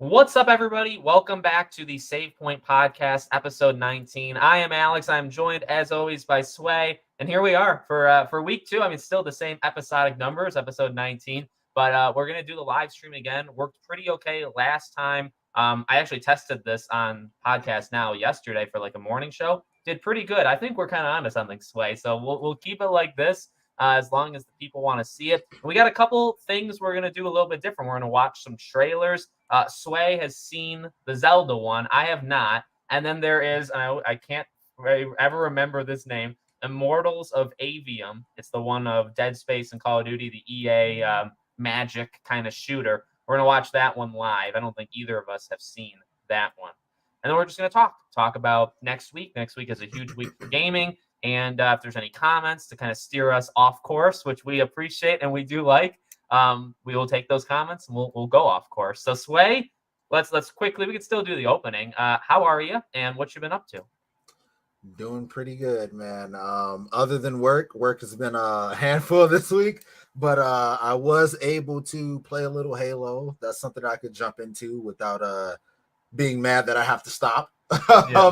What's up, everybody? Welcome back to the Save Point Podcast, episode 19. I am Alex. I'm joined, as always, by Sway, and here we are for week 2. I mean, still the same episodic numbers, episode 19, but we're gonna do the live stream again. Worked pretty okay last time. I actually tested this on Podcast Now yesterday for like a morning show. Did pretty good. I think we're kind of onto something, Sway. So we'll keep it like this. As long as the people want to see it. We got a couple things we're going to do a little bit different. We're going to watch some trailers. Sway has seen the Zelda one. I have not. And then there is, I can't ever remember this name, Immortals of Avium. It's the one of Dead Space and Call of Duty, the EA magic kind of shooter. We're going to watch that one live. I don't think either of us have seen that one. And then we're just going to talk about next week. Next week is a huge week for gaming. And if there's any comments to kind of steer us off course, which we appreciate and we do like, we will take those comments and we'll go off course. So Sway, let's quickly, we can still do the opening. How are you and what you been up to? Doing pretty good, man. Other than work has been a handful this week, but I was able to play a little Halo. That's something I could jump into without being mad that I have to stop. Yeah.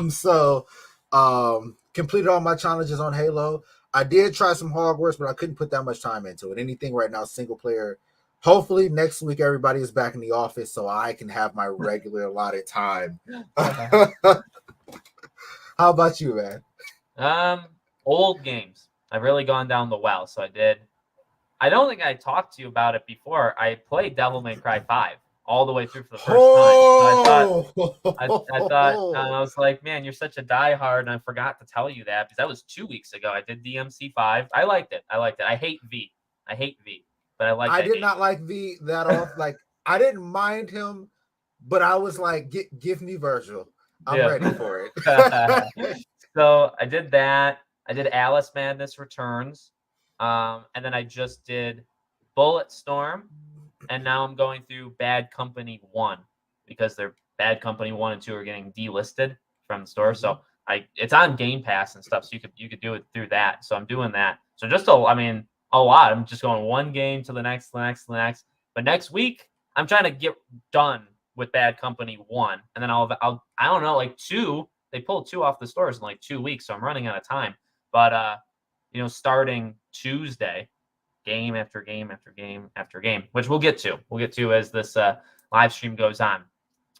Completed all my challenges on Halo. I did try some Hogwarts, but I couldn't put that much time into it. Anything right now, single player. Hopefully next week everybody is back in the office so I can have my regular allotted time. How about you, man? Old games. I've really gone down the well. So I don't think I talked to you about it before. I played Devil May Cry 5 all the way through for the first time. So I thought, I was like, man, you're such a diehard, and I forgot to tell you that because that was 2 weeks ago. I did DMC 5. I liked it. I hate V, but I like. I did not like V that off. Like I didn't mind him, but I was like, give me Virgil. I'm ready for it. So I did that. I did Alice Madness Returns, and then I just did Bulletstorm. And now I'm going through Bad Company 1 because they're Bad Company 1 and 2 are getting delisted from the store. So it's on Game Pass and stuff. So you could do it through that. So I'm doing that. So just a lot. I'm just going one game to the next. But next week I'm trying to get done with Bad Company 1, and then I don't know, like 2. They pulled 2 off the stores in like 2 weeks, so I'm running out of time. But starting Tuesday. Game after game after game after game, which we'll get to as this live stream goes on.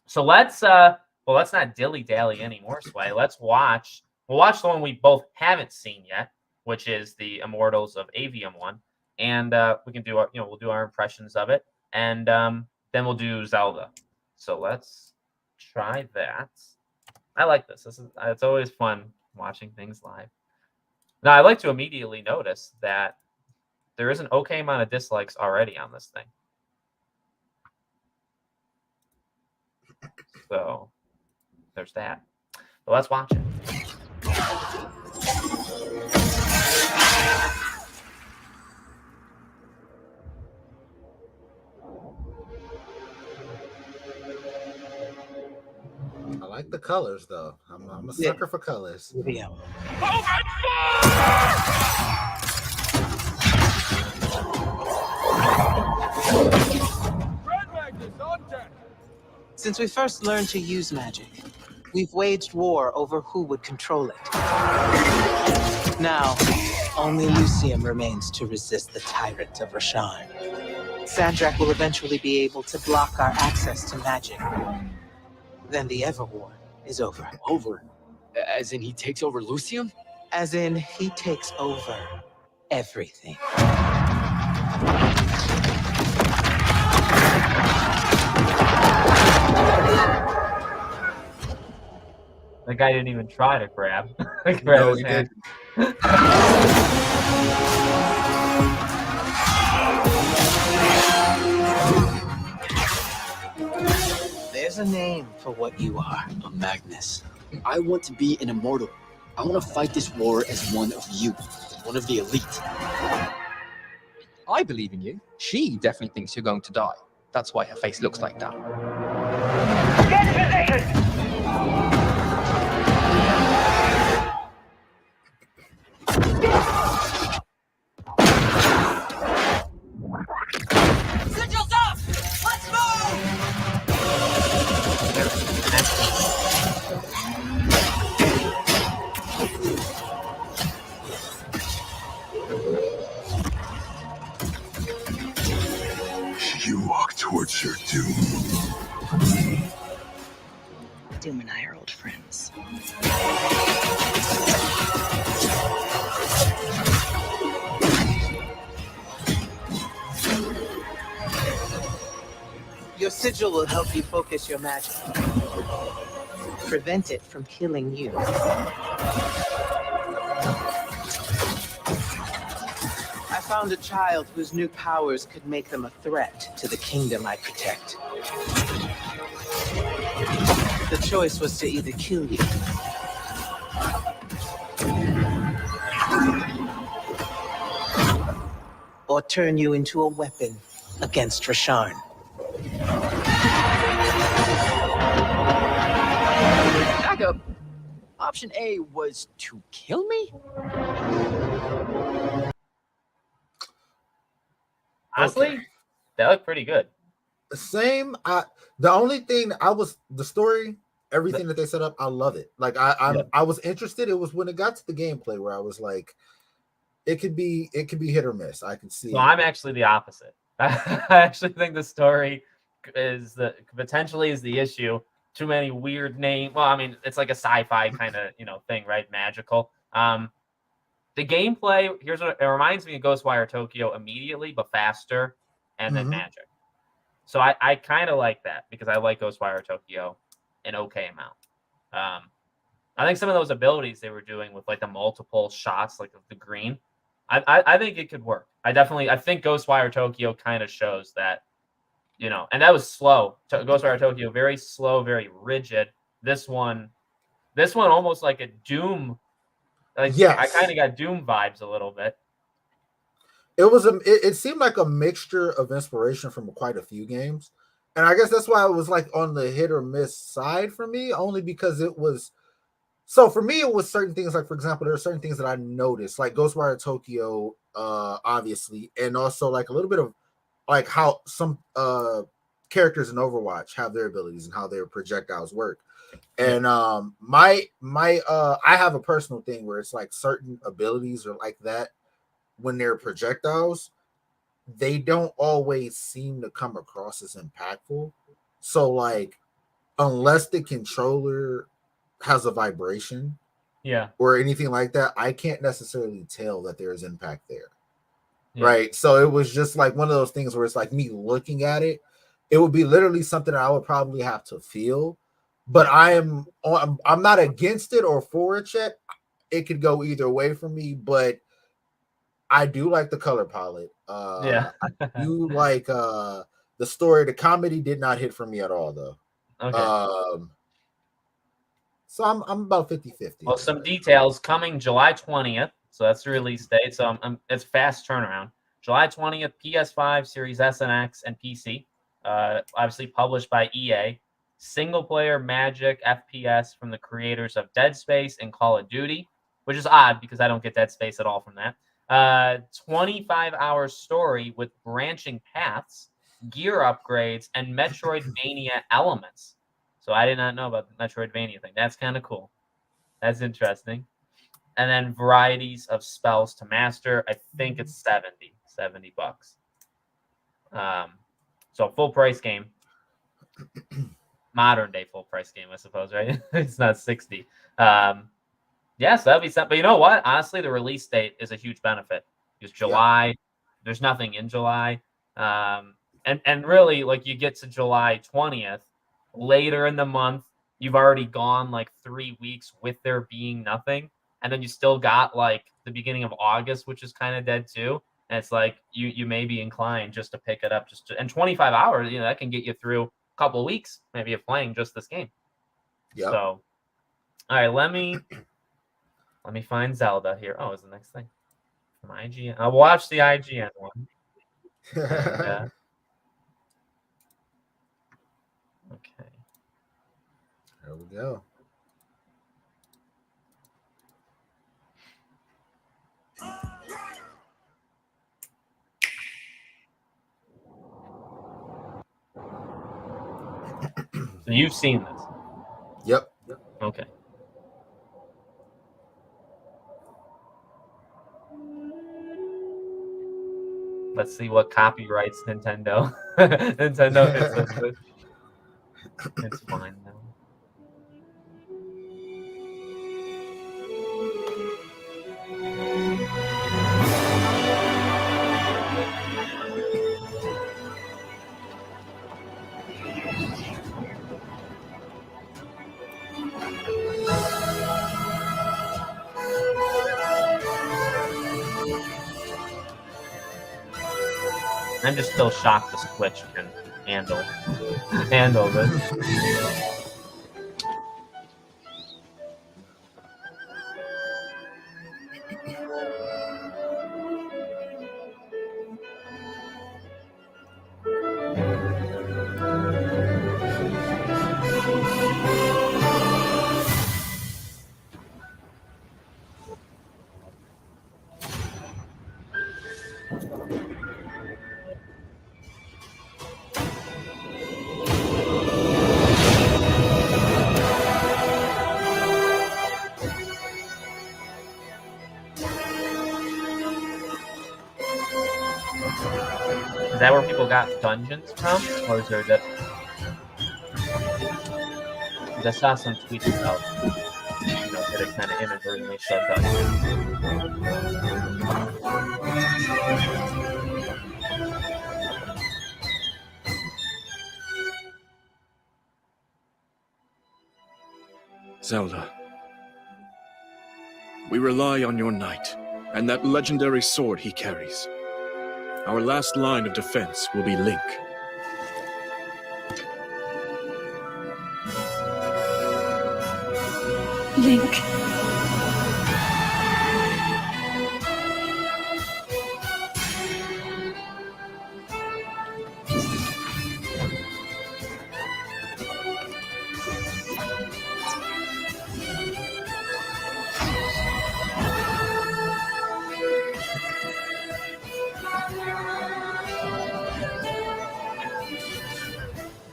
So let's not dilly-dally anymore, Sway. We'll watch the one we both haven't seen yet, which is the Immortals of Avium one. And we can do we'll do our impressions of it. And then we'll do Zelda. So let's try that. I like this. It's always fun watching things live. Now I like to immediately notice that there is an okay amount of dislikes already on this thing. So there's that. So let's watch it. I like the colors, though. I'm a sucker for colors. Yeah. Since we first learned to use magic, we've waged war over who would control it. Now, only Lucium remains to resist the tyrant of Rasharn. Sandrak will eventually be able to block our access to magic. Then the Everwar is over. Over? As in he takes over Lucium? As in he takes over everything. The guy didn't even try to grab. No, he didn't. There's a name for what you are. A Magnus. I want to be an immortal. I want to fight this war as one of you. One of the elite. I believe in you. She definitely thinks you're going to die. That's why her face looks like that. Get in position! Sigils up! Let's move! You walk towards your doom. Doom and I are old friends. Your sigil will help you focus your magic. Prevent it from killing you. I found a child whose new powers could make them a threat to the kingdom I protect. The choice was to either kill you or turn you into a weapon against Rasharn. Back up. Option A was to kill me? Honestly, that looked pretty good. Same. The only thing the story, everything that they set up, I love it. Like I was interested. It was when it got to the gameplay where I was like, it could be hit or miss. I can see. So I'm actually the opposite. I actually think the story is potentially the issue. Too many weird names. Well, I mean, it's like a sci-fi kind of thing, right? Magical. The gameplay, here's what it reminds me of Ghostwire Tokyo immediately, but faster, and then magic. So I kind of like that because I like Ghostwire Tokyo an okay amount. I think some of those abilities they were doing with like the multiple shots, like the green, I think it could work. I think Ghostwire Tokyo kind of shows that, and that was slow. Ghostwire Tokyo, very slow, very rigid. This one almost like a Doom. Like, I kind of got Doom vibes a little bit. It seemed like a mixture of inspiration from quite a few games. And I guess that's why it was like on the hit or miss side for me, only because it was. So for me, it was certain things, like, for example, there are certain things that I noticed, like Ghostwire Tokyo, obviously, and also like a little bit of like how some characters in Overwatch have their abilities and how their projectiles work. And I have a personal thing where it's like certain abilities are like that when they're projectiles, they don't always seem to come across as impactful. So like, unless the controller has a vibration, or anything like that, I can't necessarily tell that there's impact there. Right. So it was just like one of those things where it's like me looking at it, it would be literally something I would probably have to feel. But I'm not against it or for it yet. It could go either way for me, but I do like the color palette. I do like the story. The comedy did not hit for me at all, though. Okay. So I'm about 50-50. Well, some details coming July 20th. So that's the release date. So it's fast turnaround. July 20th, PS5, Series S and X, and PC. Obviously published by EA. Single player Magic FPS from the creators of Dead Space and Call of Duty, which is odd because I don't get Dead Space at all from that. 25-hour story with branching paths, gear upgrades, and Metroidvania elements. So I did not know about the Metroidvania thing. That's kind of cool. That's interesting. And then varieties of spells to master. I think it's $70 bucks. So full price game. Modern day full price game, I suppose, right? It's not 60. So that'd be something. But you know what? Honestly, the release date is a huge benefit because July, there's nothing in July. And really, like, you get to July 20th, later in the month, you've already gone like 3 weeks with there being nothing. And then you still got like the beginning of August, which is kind of dead too. And it's like you may be inclined just to pick it up and 25 hours, that can get you through a couple of weeks maybe of playing just this game. So, all right, let me find Zelda here. Oh, it's the next thing from IGN. I'll watch the IGN one. And, okay. There we go. So you've seen this? Yep. Okay. Let's see what copyrights Nintendo Nintendo hits us with. It's fine though. I'm just still shocked the Switch can handle this. Is that where people got dungeons from, or is there that? I saw some tweets about, that it kind of inadvertently showed dungeons. Zelda, we rely on your knight and that legendary sword he carries. Our last line of defense will be Link. Link.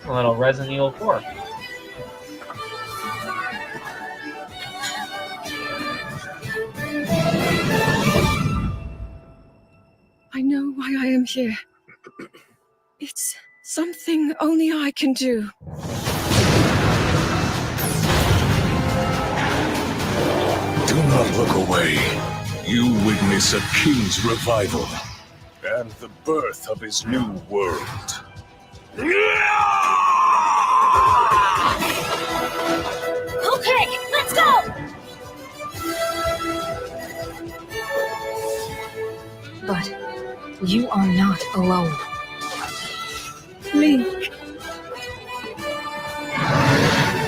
A little Resident Evil 4. I know why I am here. It's something only I can do. Do not look away. You witness a king's revival and the birth of his new world. Okay, let's go! But you are not alone. Link.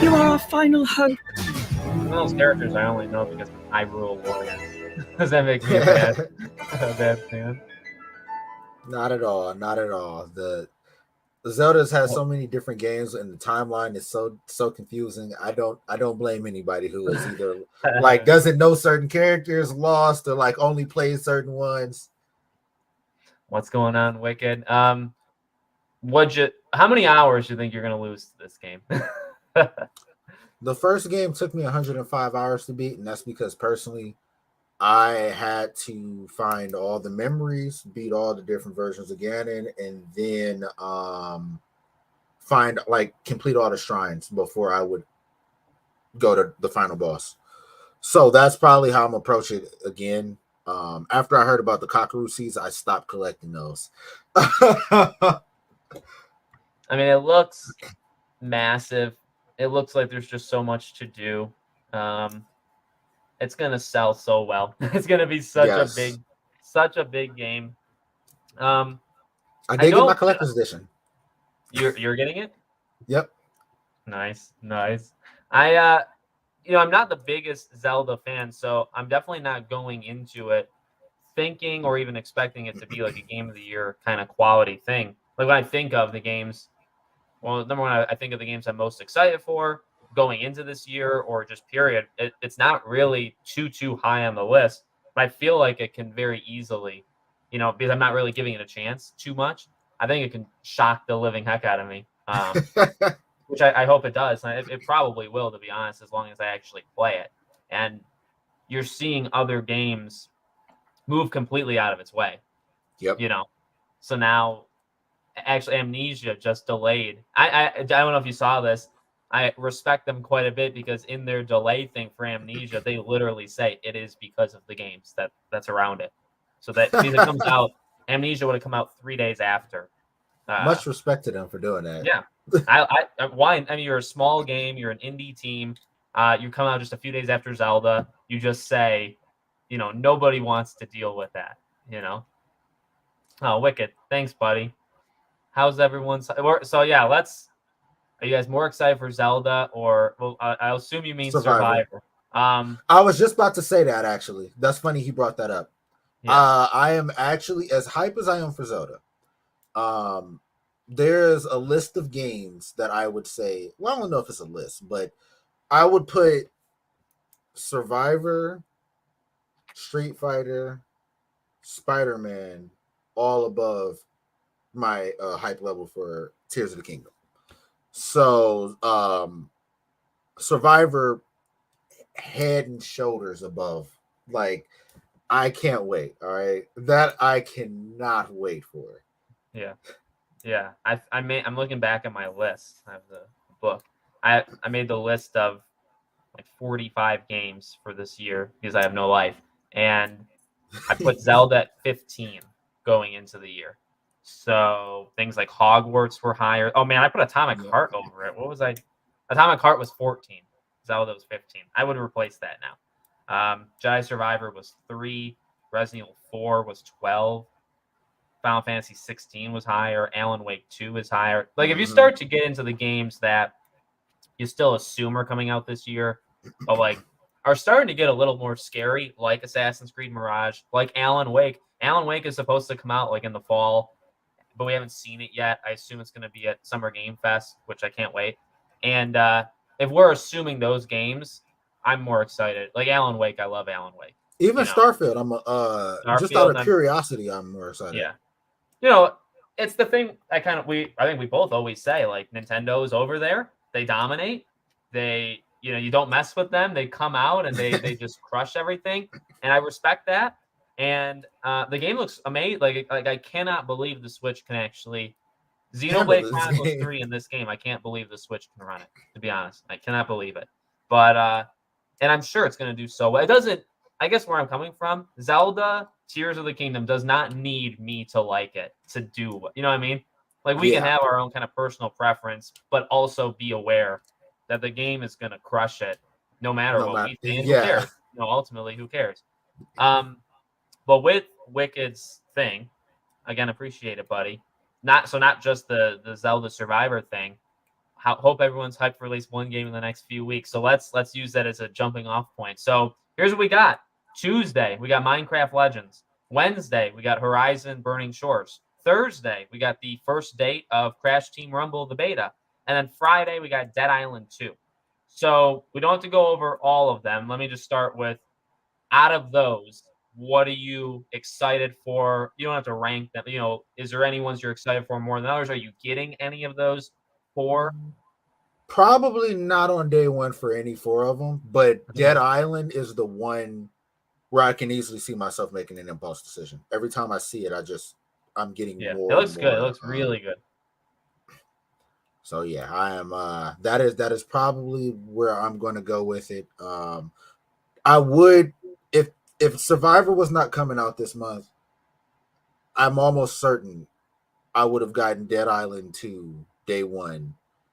You are our final hope. Some of those characters I only know because I rule Warriors. Does that make me a bad fan? Not at all. Not at all. The Zelda's has so many different games, and the timeline is so confusing. I don't blame anybody who is either like doesn't know certain characters, lost, or like only plays certain ones. What's going on, Wicked? How many hours do you think you're gonna lose to this game? The first game took me 105 hours to beat, and that's because personally I had to find all the memories, beat all the different versions of Ganon, and then complete all the shrines before I would go to the final boss. So that's probably how I'm approaching it again. After I heard about the Cockaroo Seeds, I stopped collecting those. I mean, it looks massive. It looks like there's just so much to do. It's gonna sell so well. It's gonna be such a big game. I did get my collector's edition. You're getting it? Yep. Nice. I'm not the biggest Zelda fan, so I'm definitely not going into it thinking or even expecting it to be like a game of the year kind of quality thing. Like when I think of the games, well, number one, I think of the games I'm most excited for going into this year or just period. It's not really too high on the list, but I feel like it can very easily, because I'm not really giving it a chance too much. I think it can shock the living heck out of me, which I hope it does. It probably will, to be honest, as long as I actually play it. And you're seeing other games move completely out of its way. Yep. So now, actually, Amnesia just delayed. I don't know if you saw this. I respect them quite a bit because in their delay thing for Amnesia, they literally say it is because of the games that's around it. So that because it comes out, Amnesia would have come out 3 days after. Much respect to them for doing that. Yeah, why? I mean, you're a small game. You're an indie team. You come out just a few days after Zelda. You just say, nobody wants to deal with that. Oh, wicked. Thanks, buddy. How's everyone's? So yeah, Are you guys more excited for Zelda or? Well, I assume you mean Survivor. I was just about to say that actually. That's funny he brought that up. Yeah. I am actually as hype as I am for Zelda. There's a list of games that I would say. Well, I don't know if it's a list, but I would put Survivor, Street Fighter, Spider-Man all above my hype level for Tears of the Kingdom. So Survivor head and shoulders above. Like, I can't wait. All right. That I cannot wait for. Yeah. Yeah. I'm looking back at my list. I have the book. I made the list of like 45 games for this year because I have no life. And I put Zelda at 15 going into the year. So things like Hogwarts were higher. Oh man, I put Atomic Heart over it. What was I? Atomic Heart was 14. Zelda was 15. I would replace that now. Jedi Survivor was 3. Resident Evil 4 was 12. Final Fantasy 16 was higher. Alan Wake 2 is higher. Like, if you start to get into the games that you still assume are coming out this year, but like are starting to get a little more scary, like Assassin's Creed Mirage, like Alan Wake. Alan Wake is supposed to come out like in the fall, but we haven't seen it yet. I assume it's going to be at Summer Game Fest, which I can't wait. And if we're assuming those games, I'm more excited. Like Alan Wake, I love Alan Wake. Even Starfield, I'm just out of curiosity, I'm more excited. Yeah. It's the thing I think we both always say, like, Nintendo is over there. They dominate. They, you don't mess with them. They come out and they just crush everything. And I respect that. And the game looks amazing. Like I cannot believe the Switch can actually Xenoblade Chronicles 3 in this game. I can't believe the Switch can run it, to be honest. I cannot believe it. But and I'm sure it's going to do so well. It doesn't. I guess where I'm coming from, Zelda Tears of the Kingdom does not need me to like it to do. You know what I mean? Like, we can have our own kind of personal preference, but also be aware that the game is going to crush it no matter what we think. Who cares? Ultimately, who cares? But with Wicked's thing, again, appreciate it, buddy. Not just the Zelda Survivor thing. Hope everyone's hyped for at least one game in the next few weeks. So let's use that as a jumping off point. So here's what we got. Tuesday, we got Minecraft Legends. Wednesday, we got Horizon Burning Shores. Thursday, we got the first date of Crash Team Rumble, the beta. And then Friday, we got Dead Island 2. So we don't have to go over all of them. Let me just start with, out of those, what are you excited for? You don't have to rank them. Is there any ones you're excited for more than others? Are you getting any of those 4? Probably not on day one for any 4 of them, but Dead Island is the one where I can easily see myself making an impulse decision. Every time I see it, I'm getting more. It looks good. It looks really good. So yeah, I am. That is probably where I'm going to go with it. I would, if Survivor was not coming out this month, I'm almost certain I would have gotten Dead Island 2 day one.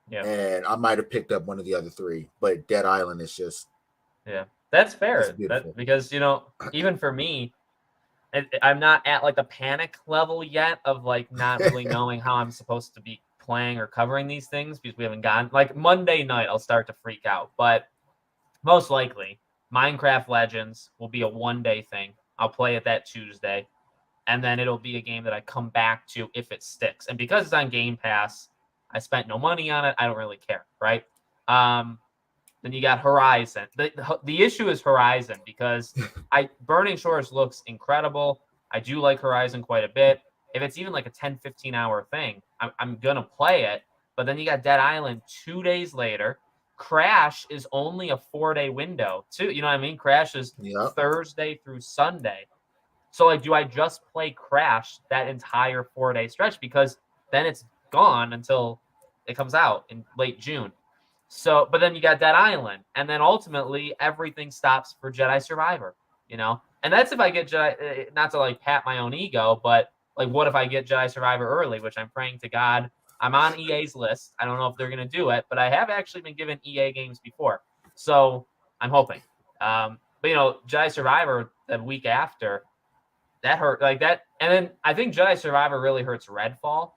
Yeah. And I might have picked up one of the other 3, but Dead Island is just. Yeah. That's fair. Because, even for me, I'm not at like the panic level yet of like not really knowing how I'm supposed to be playing or covering these things because we haven't gotten, like, Monday night I'll start to freak out. But most likely Minecraft Legends will be a one-day thing. I'll play it that Tuesday, and then it'll be a game that I come back to if it sticks. And because it's on Game Pass, I spent no money on it. I don't really care, right? Then you got Horizon. The issue is Horizon because Burning Shores looks incredible. I do like Horizon quite a bit. If it's even like a 10, 15-hour thing, I'm going to play it. But then you got Dead Island 2 days later. Crash is only a 4-day window, too. You know what I mean? Crash is Thursday through Sunday. So like, do I just play Crash that entire 4-day stretch? Because then it's gone until it comes out in late June. So, but then you got Dead Island, and then ultimately everything stops for Jedi Survivor, And that's if I get Jedi, not to like pat my own ego, but like, what if I get Jedi Survivor early, which I'm praying to God. I'm on EA's list. I don't know if they're going to do it, but I have actually been given EA games before. So I'm hoping. But Jedi Survivor the week after, that hurt like that. And then I think Jedi Survivor really hurts Redfall.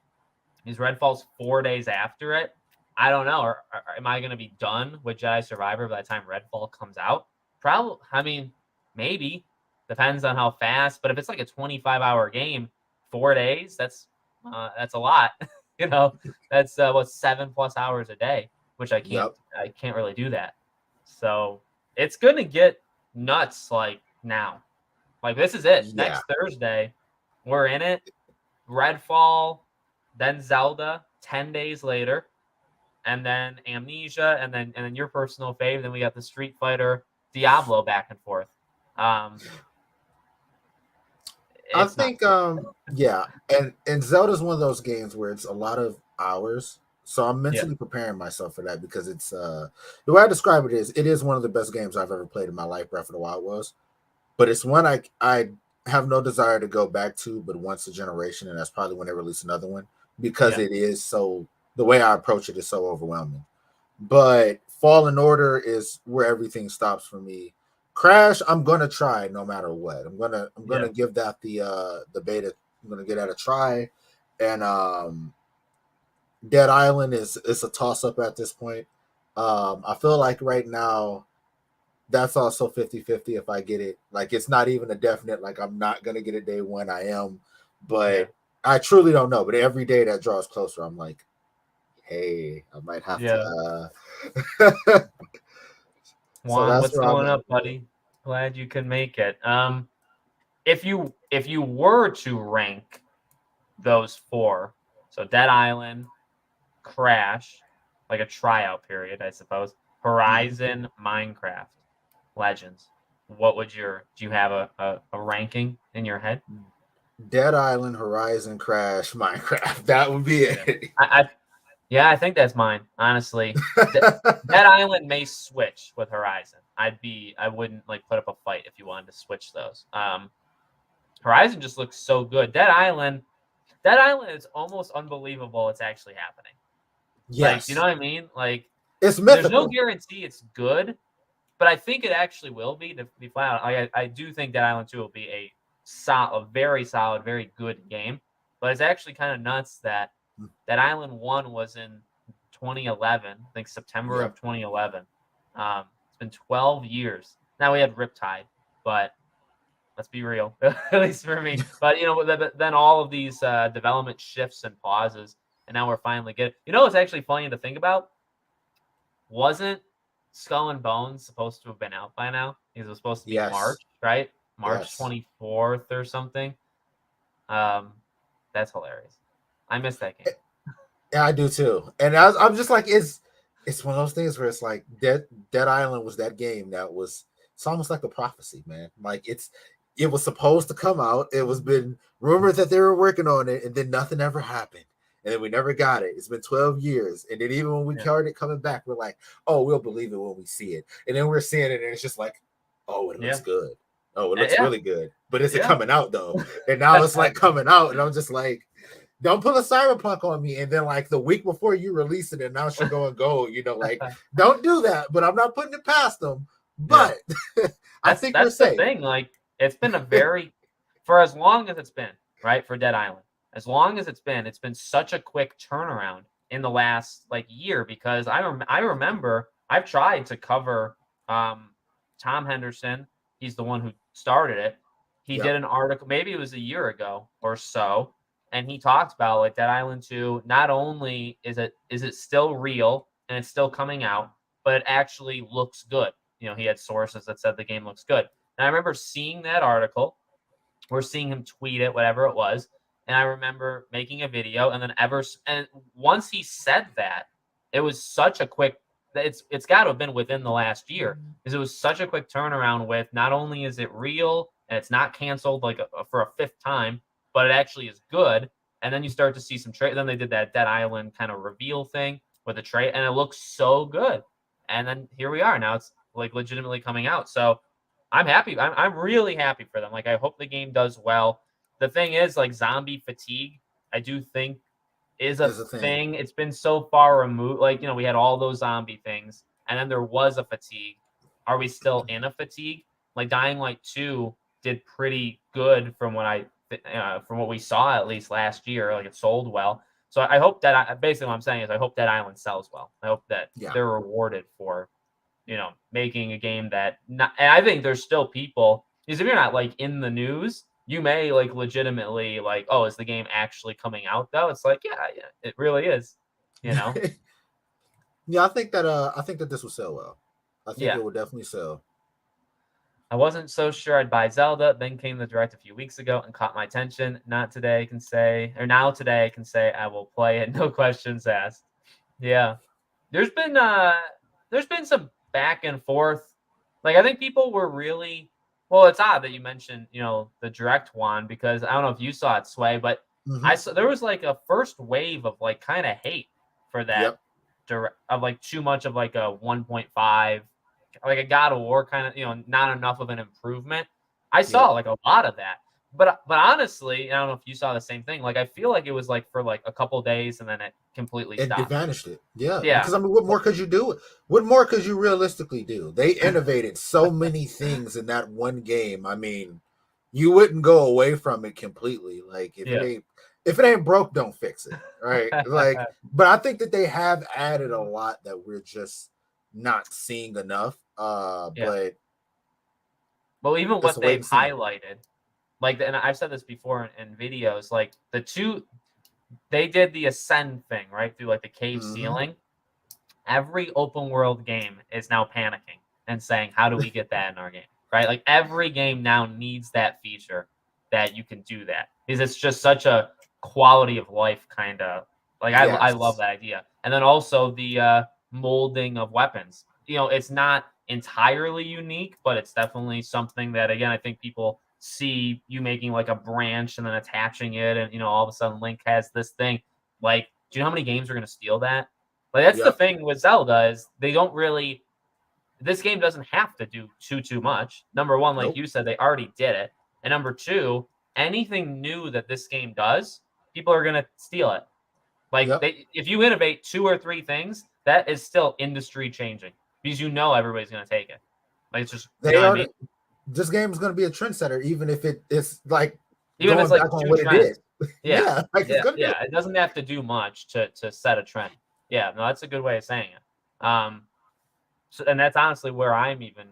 Because Redfall's 4 days after it. I don't know. Or am I going to be done with Jedi Survivor by the time Redfall comes out? Probably. I mean, maybe. Depends on how fast. But if it's like a 25-hour game, 4 days, that's a lot. That's 7+ hours a day, which I can't. Yep. I can't really do that. So it's going to get nuts like now. Like this is it. Yeah. Next Thursday, we're in it. Redfall, then Zelda, 10 days later, and then Amnesia, and then your personal fave. Then we got the Street Fighter, Diablo back and forth. I think yeah, and Zelda's one of those games where it's a lot of hours. So I'm mentally preparing myself for that because it's the way I describe it is one of the best games I've ever played in my life. Breath of the Wild was, but it's one I have no desire to go back to, but once a generation, and that's probably when they release another one because it is so the way I approach it is so overwhelming. But Fallen Order is where everything stops for me. Crash, I'm gonna try no matter what. I'm gonna give that the beta. I'm gonna give that a try, and Dead Island is a toss up at this point. I feel like right now that's also 50-50 if I get it. Like it's not even a definite, like I'm not gonna get it day one. I am, but I truly don't know. But every day that draws closer, I'm like, hey, I might have to Juan, what's going up, buddy? Glad you can make it. If you were to rank those four, so Dead Island, Crash, like a tryout period, I suppose, Horizon, Minecraft, Legends, what would do you have a ranking in your head? Dead Island, Horizon, Crash, Minecraft. That would be it. I think that's mine, honestly. Dead Island may switch with Horizon. I wouldn't like put up a fight if you wanted to switch those. Horizon just looks so good. Dead Island is almost unbelievable it's actually happening. Yes. Like, you know what I mean? Like it's mythical. There's no guarantee it's good, but I think it actually will be, to be flat out. I do think Dead Island 2 will be a very solid, very good game. But it's actually kind of nuts that Dead Island 1 was in 2011, I think September of 2011. It's been 12 years. Now we had Riptide, but let's be real, at least for me. But, then all of these development shifts and pauses, and now we're finally getting. What's actually funny to think about? Wasn't Skull and Bones supposed to have been out by now? It was supposed to be March, right? March 24th or something. That's hilarious. I miss that game. Yeah, I do too. And I'm just like, it's one of those things where it's like Dead Island was that game that was. It's almost like a prophecy, man. Like it was supposed to come out. It was been rumored that they were working on it, and then nothing ever happened. And then we never got it. It's been 12 years. And then even when we heard it coming back, we're like, oh, we'll believe it when we see it. And then we're seeing it, and it's just like, oh, it looks good. Oh, it looks really good. But is it coming out, though? And now it's like coming out, and I'm just like, don't put a Cyberpunk on me. And then like the week before you release it, and now you're going gold. Like, don't do that. But I'm not putting it past them. But I think that's the thing. Like, it's been for as long as it's been, right, for Dead Island. As long as it's been such a quick turnaround in the last year, because I remember I've tried to cover Tom Henderson. He's the one who started it. He did an article, maybe it was a year ago or so, and he talked about Dead Island 2. Not only is it still real and it's still coming out, but it actually looks good. He had sources that said the game looks good. And I remember seeing that article, or seeing him tweet it, whatever it was. And I remember making a video, and then once he said that, it was such a quick. It's got to have been within the last year, because it was such a quick turnaround. With not only is it real, and it's not canceled like for a fifth time, but it actually is good. And then you start to see some trade. Then they did that Dead Island kind of reveal thing with the trade, and it looks so good. And then here we are. Now it's like legitimately coming out. So I'm happy. I'm really happy for them. Like, I hope the game does well. The thing is, like, zombie fatigue, I do think is a Is a thing. thing. It's been so far removed. Like, we had all those zombie things, and then there was a fatigue. Are we still in a fatigue? Like, Dying Light 2 did pretty good from from what we saw at least last year. Like, it sold well. So I hope that basically what I'm saying is I hope Dead Island sells well. I hope that they're rewarded for, making a game that and I think there's still people, because if you're not like in the news, you may like legitimately like, oh, is the game actually coming out though? It's like, yeah, it really is, Yeah, I think that this will sell well. I think it will definitely sell. I wasn't so sure I'd buy Zelda, then came the direct a few weeks ago and caught my attention. Now today I can say I will play it, no questions asked. Yeah. There's been some back and forth. Like, I think people were really, well, it's odd that you mentioned, the direct one, because I don't know if you saw it, Sway, but I saw there was like a first wave of like kind of hate for that direct, of like too much of like a 1.5, like a God of War kind of, not enough of an improvement. I saw like a lot of that. But honestly, I don't know if you saw the same thing. Like, I feel like it was like for like a couple days and then it completely stopped. It vanished. Yeah. Yeah. Because I mean, what more could you do? What more could you realistically do? They innovated so many things in that one game. I mean, you wouldn't go away from it completely. Like, if it ain't broke, don't fix it. Right. Like, but I think that they have added a lot that we're just not seeing enough. But well, even what they've highlighted, like, and I've said this before in videos, like they did the ascend thing, right, through like the cave ceiling. Every open world game is now panicking and saying, how do we get that in our game? Right? Like, every game now needs that feature that you can do that, because it's just such a quality of life kind of, like, I love that idea. And then also the molding of weapons. It's not entirely unique, but it's definitely something that, again, I think people see you making like a branch and then attaching it, and all of a sudden Link has this thing. Like, do you know how many games are going to steal that? Like, that's the thing with Zelda, is they don't really, this game doesn't have to do too much. Number one, like you said, they already did it. And number two, anything new that this game does, people are going to steal it. Like, if you innovate 2 or 3 things, that is still industry changing, because everybody's going to take it. Like, it's just, this game is going to be a trendsetter, even if it's like, even if it's like on what trends. it is. It doesn't have to do much to set a trend. Yeah, no, that's a good way of saying it. So, and that's honestly where I'm even,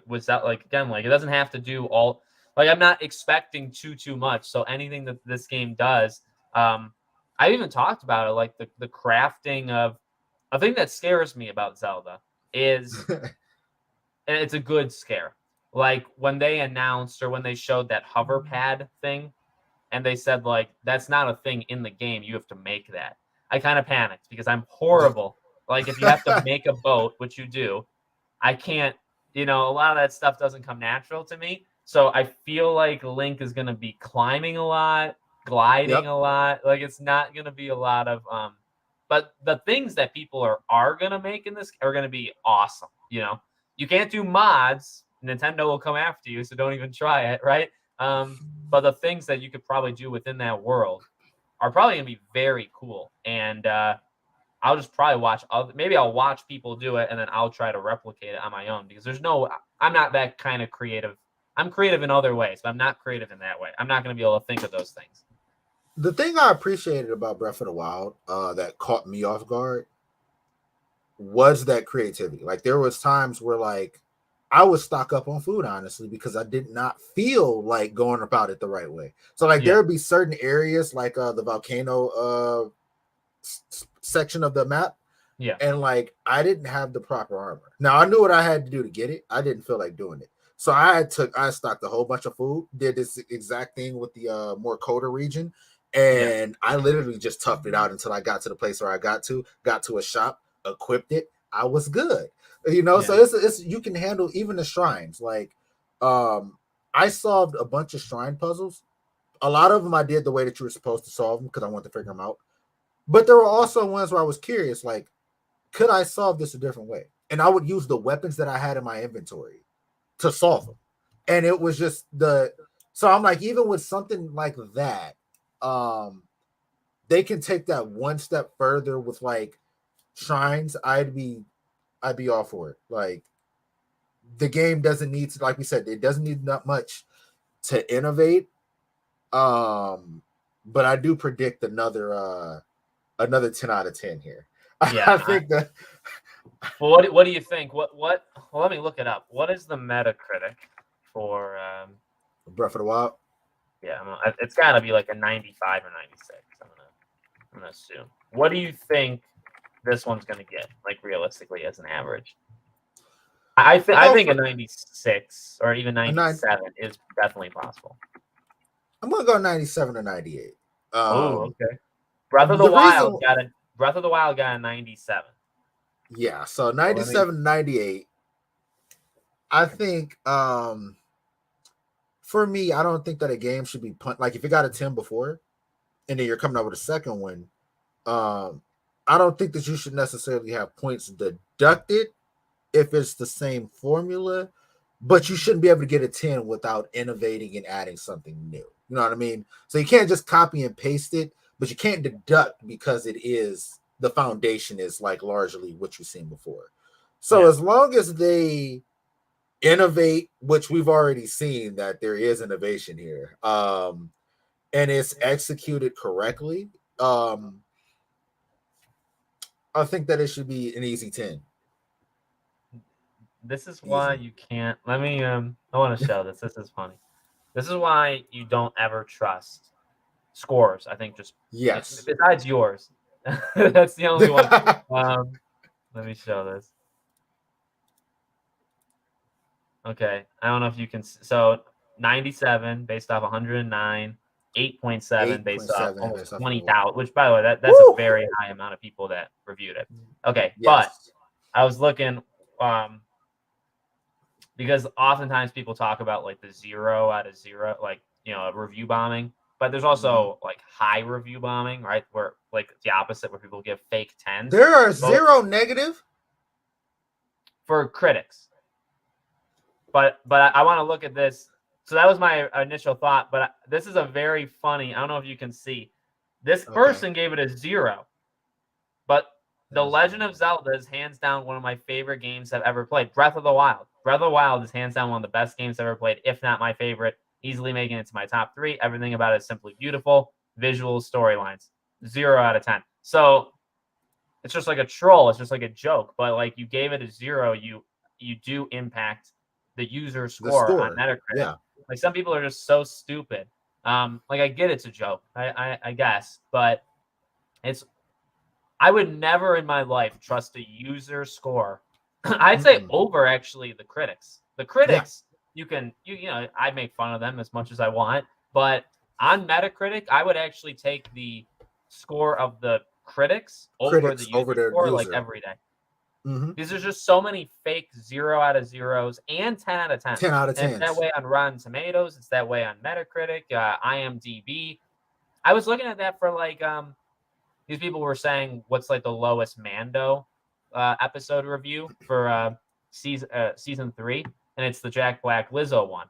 was that, like, again, like, it doesn't have to do all, like, I'm not expecting too much. So anything that this game does, I even talked about it, like the crafting of, a thing that scares me about Zelda is, and it's a good scare, like when they announced, or when they showed that hover pad thing, and they said, like, that's not a thing in the game, you have to make that. I kind of panicked, because I'm horrible. Like, if you have to make a boat, which you do, I can't, a lot of that stuff doesn't come natural to me. So I feel like Link is going to be climbing a lot, gliding a lot. Like, it's not going to be a lot of, but the things that people are going to make in this are going to be awesome. You can't do mods. Nintendo will come after you, so don't even try it, right? But the things that you could probably do within that world are probably going to be very cool. And I'll just probably maybe I'll watch people do it, and then I'll try to replicate it on my own, because I'm not that kind of creative. I'm creative in other ways, but I'm not creative in that way. I'm not going to be able to think of those things. The thing I appreciated about Breath of the Wild that caught me off guard was that creativity. Like, there was times where, like, I would stock up on food, honestly, because I did not feel like going about it the right way. So, like, there would be certain areas, like the volcano section of the map, and like, I didn't have the proper armor. Now, I knew what I had to do to get it. I didn't feel like doing it, so I stocked a whole bunch of food. Did this exact thing with the more colder region, and I literally just toughed it out until I got to the place where I got to a shop, equipped it. I was good. So it's you can handle even the shrines. Like, I I solved a bunch of shrine puzzles. A lot of them I did the way that you were supposed to solve them because I wanted to figure them out. But there were also ones where I was curious, like, could I solve this a different way? And I would use the weapons that I had in my inventory to solve them. And it was just so I'm like, even with something like that, they can take that one step further with like shrines. I'd be all for it. Like, the game doesn't need to, like we said, it doesn't need that much to innovate. But I do predict another 10 out of 10 here. Yeah, I think that. Well, what do you think? What? Well, let me look it up. What is the Metacritic for? Breath of the Wild. Yeah, it's got to be like a 95 or 96. I'm gonna assume. What do you think this one's gonna get? Like realistically, as an average, I think a 96 or even 97 is definitely possible. I'm gonna go 97 or 98. Oh, okay. Breath of the Wild got a 97. Yeah, so 97, 98. I think for me, I don't think that a game should be like if it got a 10 before and then you're coming out with a second one, I don't think that you should necessarily have points deducted if it's the same formula, but you shouldn't be able to get a 10 without innovating and adding something new. You know what I mean? So you can't just copy and paste it, but you can't deduct because the foundation is like largely what you've seen before. So as long as they innovate, which we've already seen that there is innovation here, and it's executed correctly, I think that it should be an easy 10. This is why you can't. Let me. I want to show this. This is funny. This is why you don't ever trust scores. I think just besides yours, that's the only one. Let me show this. Okay, I don't know if you can. So 97 based off 109, 8.7 based off almost 20,000. Which, by the way, that's a very high amount of people that reviewed it. Okay, but I was looking. Because oftentimes people talk about like the 0 out of 0, like, review bombing, but there's also like high review bombing, right? Where like the opposite, where people give fake 10s. There are 0 negative for critics, but I want to look at this. So that was my initial thought, but this is a very funny. I don't know if you can see. This person gave it a 0, but The Legend of Zelda is hands down one of my favorite games I've ever played. Breath of the Wild is hands down one of the best games I've ever played, if not my favorite. Easily making it to my top 3. Everything about it is simply beautiful. Visuals, storylines, 0 out of 10. So it's just like a troll. It's just like a joke. But like you gave it a 0, you do impact the user score on Metacritic. Yeah. Like some people are just so stupid. Like I get it's a joke, I guess, but I would never in my life trust a user score. I'd say over actually the critics. The critics, you I make fun of them as much as I want, but on Metacritic, I would actually take the score of the critics over the user score like every day. Because there's just so many fake 0 out of 0s and 10 out of 10. 10 out of 10. It's that way on Rotten Tomatoes. It's that way on Metacritic, IMDb. I was looking at that for like these people were saying what's like the lowest Mando episode review for season 3, and it's the Jack Black Lizzo one.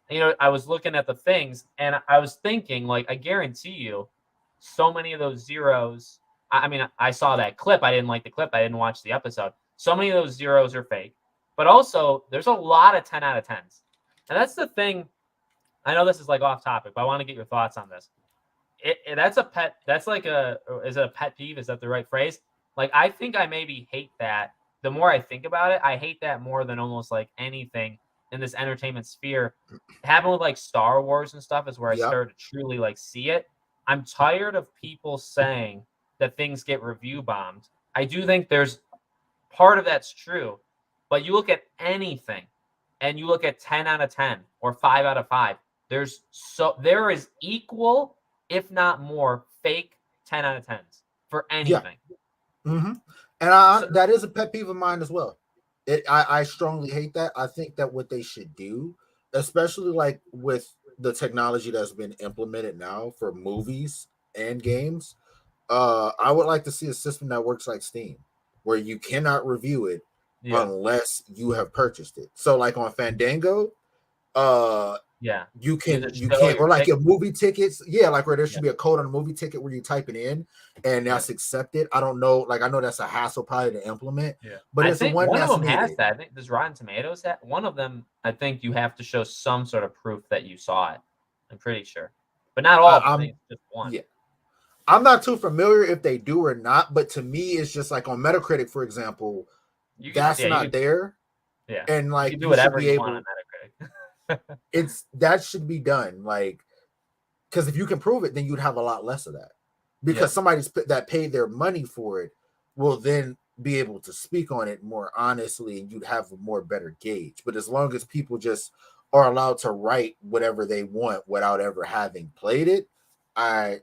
And, I was looking at the things, and I was thinking, like, I guarantee you, so many of those 0s. I mean, I saw that clip. I didn't like the clip. I didn't watch the episode. So many of those 0s are fake. But also, there's a lot of 10 out of 10s, and that's the thing. I know this is like off topic, but I want to get your thoughts on this. That's a pet. That's like is it a pet peeve? Is that the right phrase? Like, I think I maybe hate that. The more I think about it, I hate that more than almost like anything in this entertainment sphere. It happened with like Star Wars and stuff is where I started to truly like see it. I'm tired of people saying that things get review bombed. I do think there's part of that's true, but you look at anything and you look at 10 out of 10 or 5 out of 5, there is equal, if not more, fake 10 out of 10s for anything. And that is a pet peeve of mine as well. I strongly hate that. I think that what they should do especially like with the technology that's been implemented now for movies and games, I would like to see a system that works like Steam, where you cannot review it Yeah. unless you have purchased it. So like on Fandango, uh Yeah. you just you show can't, your or like your ticket. movie tickets, yeah, like where there Yeah. should be a code on a movie ticket where you type it in and Yeah. that's accepted. I don't know, like I know that's a hassle probably to implement, Yeah. but I it's think one one of that's them has needed. that. I think does Rotten Tomatoes have one of them. I think you have to show some sort of proof that you saw it. I'm pretty sure, but not all of them. I think I'm it's just one. Yeah, I'm not too familiar if they do or not, but to me it's just like on Metacritic, for example, You could, that's yeah, you not could, there. yeah, And you like can do you should whatever be you want on able, Metacritic. it's that should be done, like, because if you can prove it, then you'd have a lot less of that, Yeah, because that paid their money for it will then be able to speak on it more honestly, and you'd have a more better gauge. But as long as people just are allowed to write whatever they want without ever having played it, I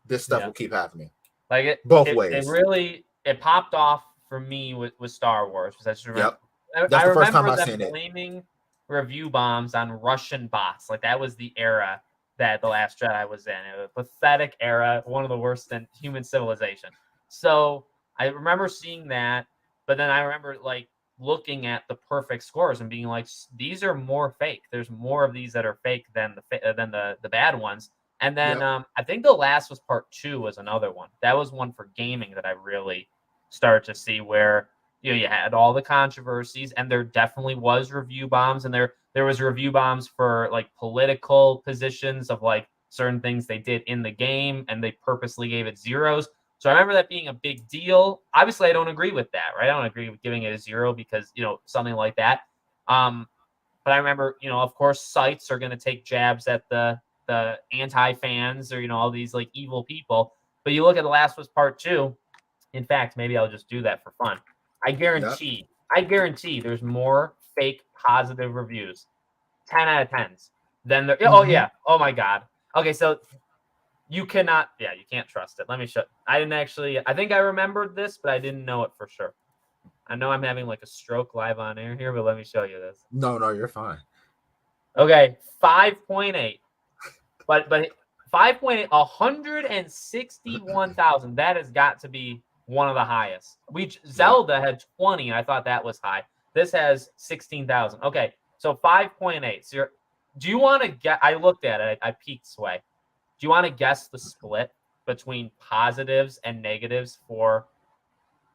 this stuff yeah. will keep happening Like both it ways. really it popped off for me with Star Wars because I just remember Yep, I that's the first time remember I them seen it. blaming review bombs on Russian bots. Like that was the era that The Last Jedi was in. It was a pathetic era, one of the worst in human civilization. So I remember seeing that, but then I remember like looking at the perfect scores and being like, these are more fake. There's more of these that are fake than the bad ones. And then Yep. I think The Last was Part 2 was another one. That was one for gaming that I really started to see where you had all the controversies, and there definitely was review bombs, and there was review bombs for like political positions of like certain things they did in the game, and they purposely gave it zeros. So I remember that being a big deal. Obviously, I don't agree with that, right? I don't agree with giving it a zero because something like that. Um, but I remember, of course, sites are going to take jabs at the anti fans or all these like evil people. But you look at The Last was Part 2. In fact, maybe I'll just do that for fun. I Yep. guarantee there's more fake positive reviews, 10 out of 10s, than there. Oh Mhm. yeah. Oh my God. Okay, so you cannot. Yeah, you can't trust it. Let me show. I didn't actually. I think I remembered this, but I didn't know it for sure. I know I'm having like a stroke live on air here, but let me show you this. No, you're fine. Okay, 5.8. But 5.8, 161,000. That has got to be one of the highest. Zelda had 20. I thought that was high. This has 16,000. Okay, so 5.8. So do you want to get? I looked at it. I peeked Sway. Do you want to guess the split between positives and negatives for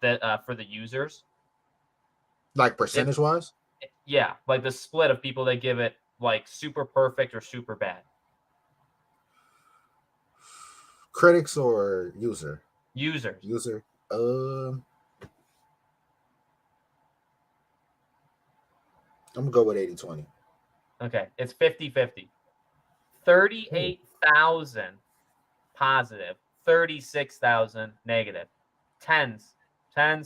the users? Like percentage wise? Yeah, like the split of people that give it like super perfect or super bad. Critics or user? Users. User. I'm gonna go with 80-20. Okay, it's 50-50. 38,000 positive, 36,000 negative. Tens, and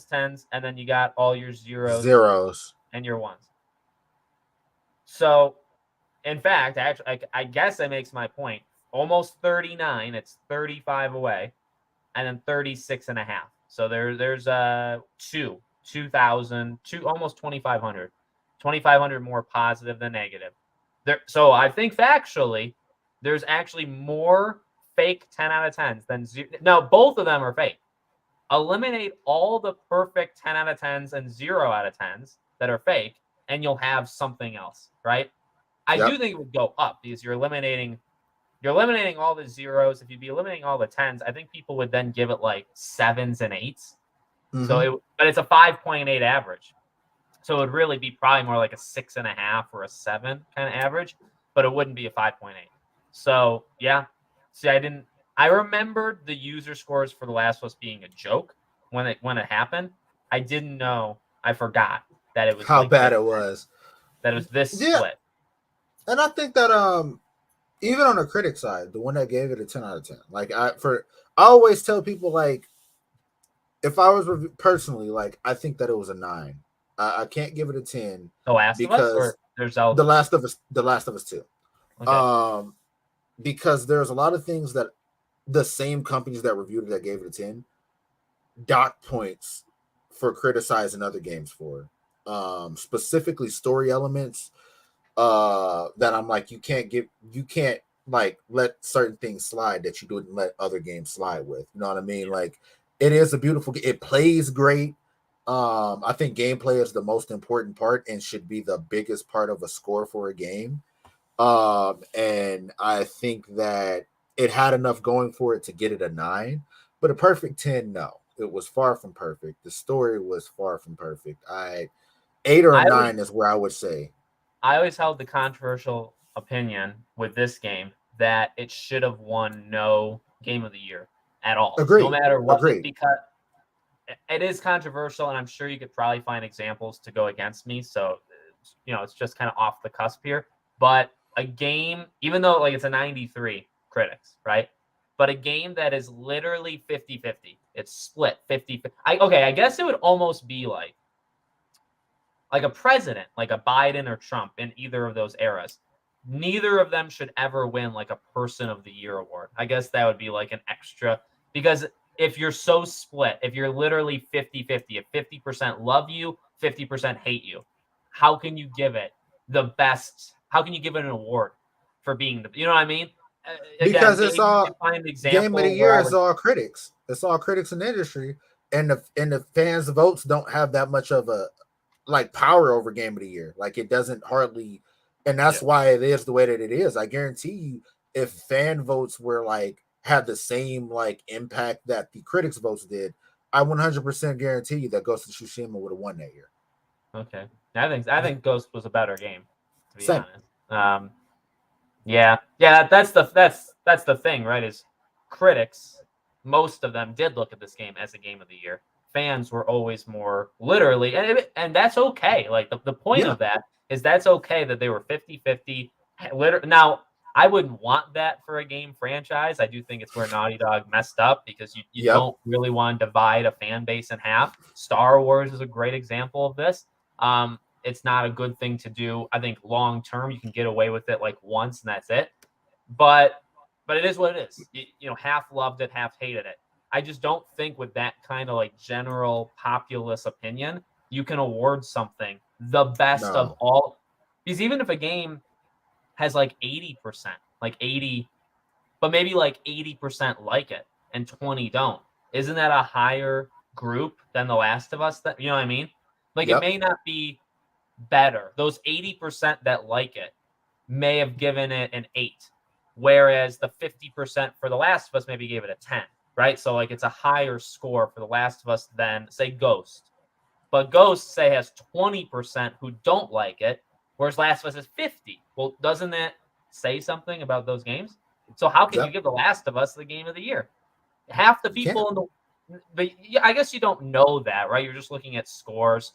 then you got all your zeros and your ones. So, in fact, actually, I guess that makes my point. Almost 39, it's 35 away, and then 36 and a half. So there's 2,000, almost 2,500. 2,500 more positive than negative. So I think factually, there's actually more fake 10 out of 10s than zero. Now, both of them are fake. Eliminate all the perfect 10 out of 10s and 0 out of 10s that are fake, and you'll have something else, right? I do think it would go up because you're eliminating all the zeros. If you'd be eliminating all the 10s, I think people would then give it like 7s and 8s. Mm-hmm. But it's a 5.8 average. So it would really be probably more like a 6.5 or a 7 kind of average, but it wouldn't be a 5.8. So yeah. See, I remembered the user scores for The Last of Us being a joke when it happened. I didn't know. I forgot that it was how like bad this, it was. that it was this Yeah. split. And I think that even on the critic side, the one that gave it a 10 out of 10, like I always tell people, like, if I was personally, like, I think that it was a 9. I can't give it a 10. The Last of Us, or there's Zelda? The Last of Us 2. Okay. Because there's a lot of things that the same companies that reviewed it that gave it a 10 dock points for criticizing other games for. Specifically story elements, that I'm like, you can't like let certain things slide that you didn't let other games slide with. You know what I mean? Like, it is a beautiful. It plays great. I think gameplay is the most important part and should be the biggest part of a score for a game. And I think that it had enough going for it to get it a 9, but a perfect 10, no. It was far from perfect. The story was far from perfect. 8 or a 9 is where I would say. I always held the controversial opinion with this game that it should have won no Game of the Year at all. Agreed. No matter what, Agreed. because it is controversial, and I'm sure you could probably find examples to go against me. So, it's just kind of off the cusp here. But a game, even though like it's a 93 critics, right? But a game that is literally 50-50. It's split 50-50. I guess it would almost be like a president, like a Biden or Trump in either of those eras. Neither of them should ever win like a Person of the Year award. I guess that would be like an extra, because if you're so split, if you're literally 50-50, if 50% love you, 50% hate you, how can you give it the best? How can you give it an award for being the, you know what I mean? Because it's all find an Game of the example Year where is all critics. It's all critics in the industry, and the fans' votes don't have that much of a like power over Game of the Year. Like, it doesn't hardly, and that's why it is the way that it is. I guarantee you, if fan votes were like had the same like impact that the critics votes did, I 100% guarantee you that Ghost of Tsushima would have won that year. Okay, I think Ghost was a better game, to be Same. honest. Yeah, that's the thing, right? Is critics, most of them did look at this game as a Game of the Year. Fans were always more literally, and that's okay. Like, the point of that is that's okay that they were 50-50. Now, I wouldn't want that for a game franchise. I do think it's where Naughty Dog messed up, because you don't really want to divide a fan base in half. Star Wars is a great example of this. It's not a good thing to do. I think long term you can get away with it like once and that's it. But it is what it is. Half loved it, half hated it. I just don't think with that kind of like general populace opinion, you can award something the best of all. Because even if a game has like 80%, like 80, but maybe like 80% like it and 20 don't, isn't that a higher group than The Last of Us? That, you know what I mean? Like, it may not be better. Those 80% that like it may have given it an 8, whereas the 50% for The Last of Us maybe gave it a 10, right? So like, it's a higher score for The Last of Us than, say, Ghost. But Ghost, say, has 20% who don't like it, whereas Last of Us is 50. Well, doesn't that say something about those games? So how can you give The Last of Us the Game of the Year? Half the people in the, but I guess you don't know that, right? You're just looking at scores.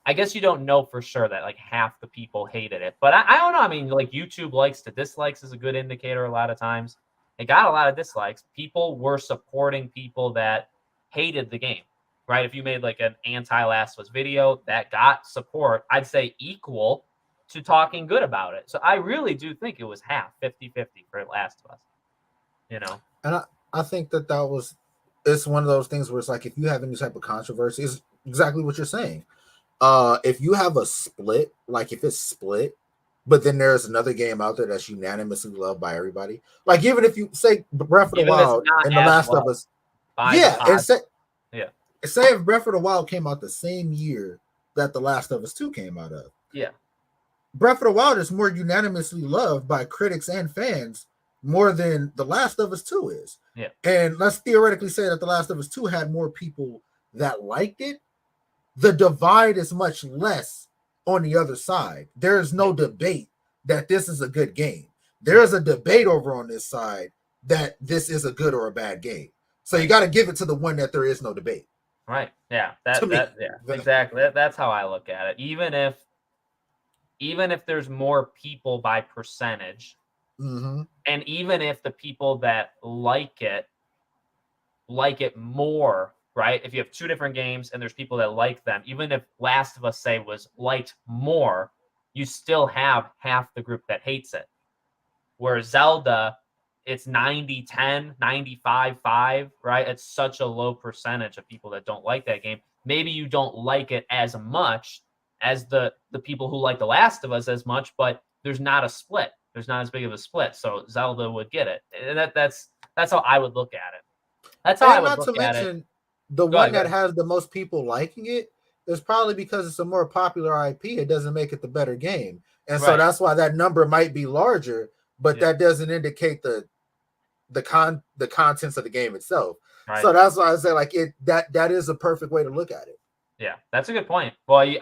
I guess you don't know for sure that like half the people hated it, but I don't know. I mean, like, YouTube likes to dislikes is a good indicator a lot of times. It got a lot of dislikes. People were supporting people that hated the game, right? If you made like an anti-Last of Us video, that got support, I'd say equal to talking good about it. So I really do think it was half, 50-50 for Last of Us, And I think that it's one of those things where it's like, if you have any type of controversy, it's exactly what you're saying. If you have a split, like if it's split, but then there's another game out there that's unanimously loved by everybody, like even if you say Breath of the Wild and The Last of Us, and say if Breath of the Wild came out the same year that The Last of Us 2 came out of, Breath of the Wild is more unanimously loved by critics and fans more than The Last of Us 2 is. And let's theoretically say that The Last of Us 2 had more people that liked it. The divide is much less on the other side. There is no debate that this is a good game. There is a debate over on this side that this is a good or a bad game. So you got to give it to the one that there is no debate. Right. Yeah. Exactly. That's how I look at it. Even if there's more people by percentage, and even if the people that like it more, right? If you have two different games and there's people that like them, even if Last of Us, say, was liked more, you still have half the group that hates it. Whereas Zelda, it's 90-10, 95-5, right? It's such a low percentage of people that don't like that game. Maybe you don't like it as much as the people who like The Last of Us as much, but there's not a split. There's not as big of a split. So Zelda would get it. And that's how I would look at it. That's how I And would not to look at it. mention, the Go one ahead, go that ahead. has the most people liking it is probably because it's a more popular IP. It doesn't make it the better game. And so Right. that's why that number might be larger, but Yeah. that doesn't indicate the contents of the game itself. Right. So that's why I say like that is a perfect way to look at it. Yeah, that's a good point. Well, you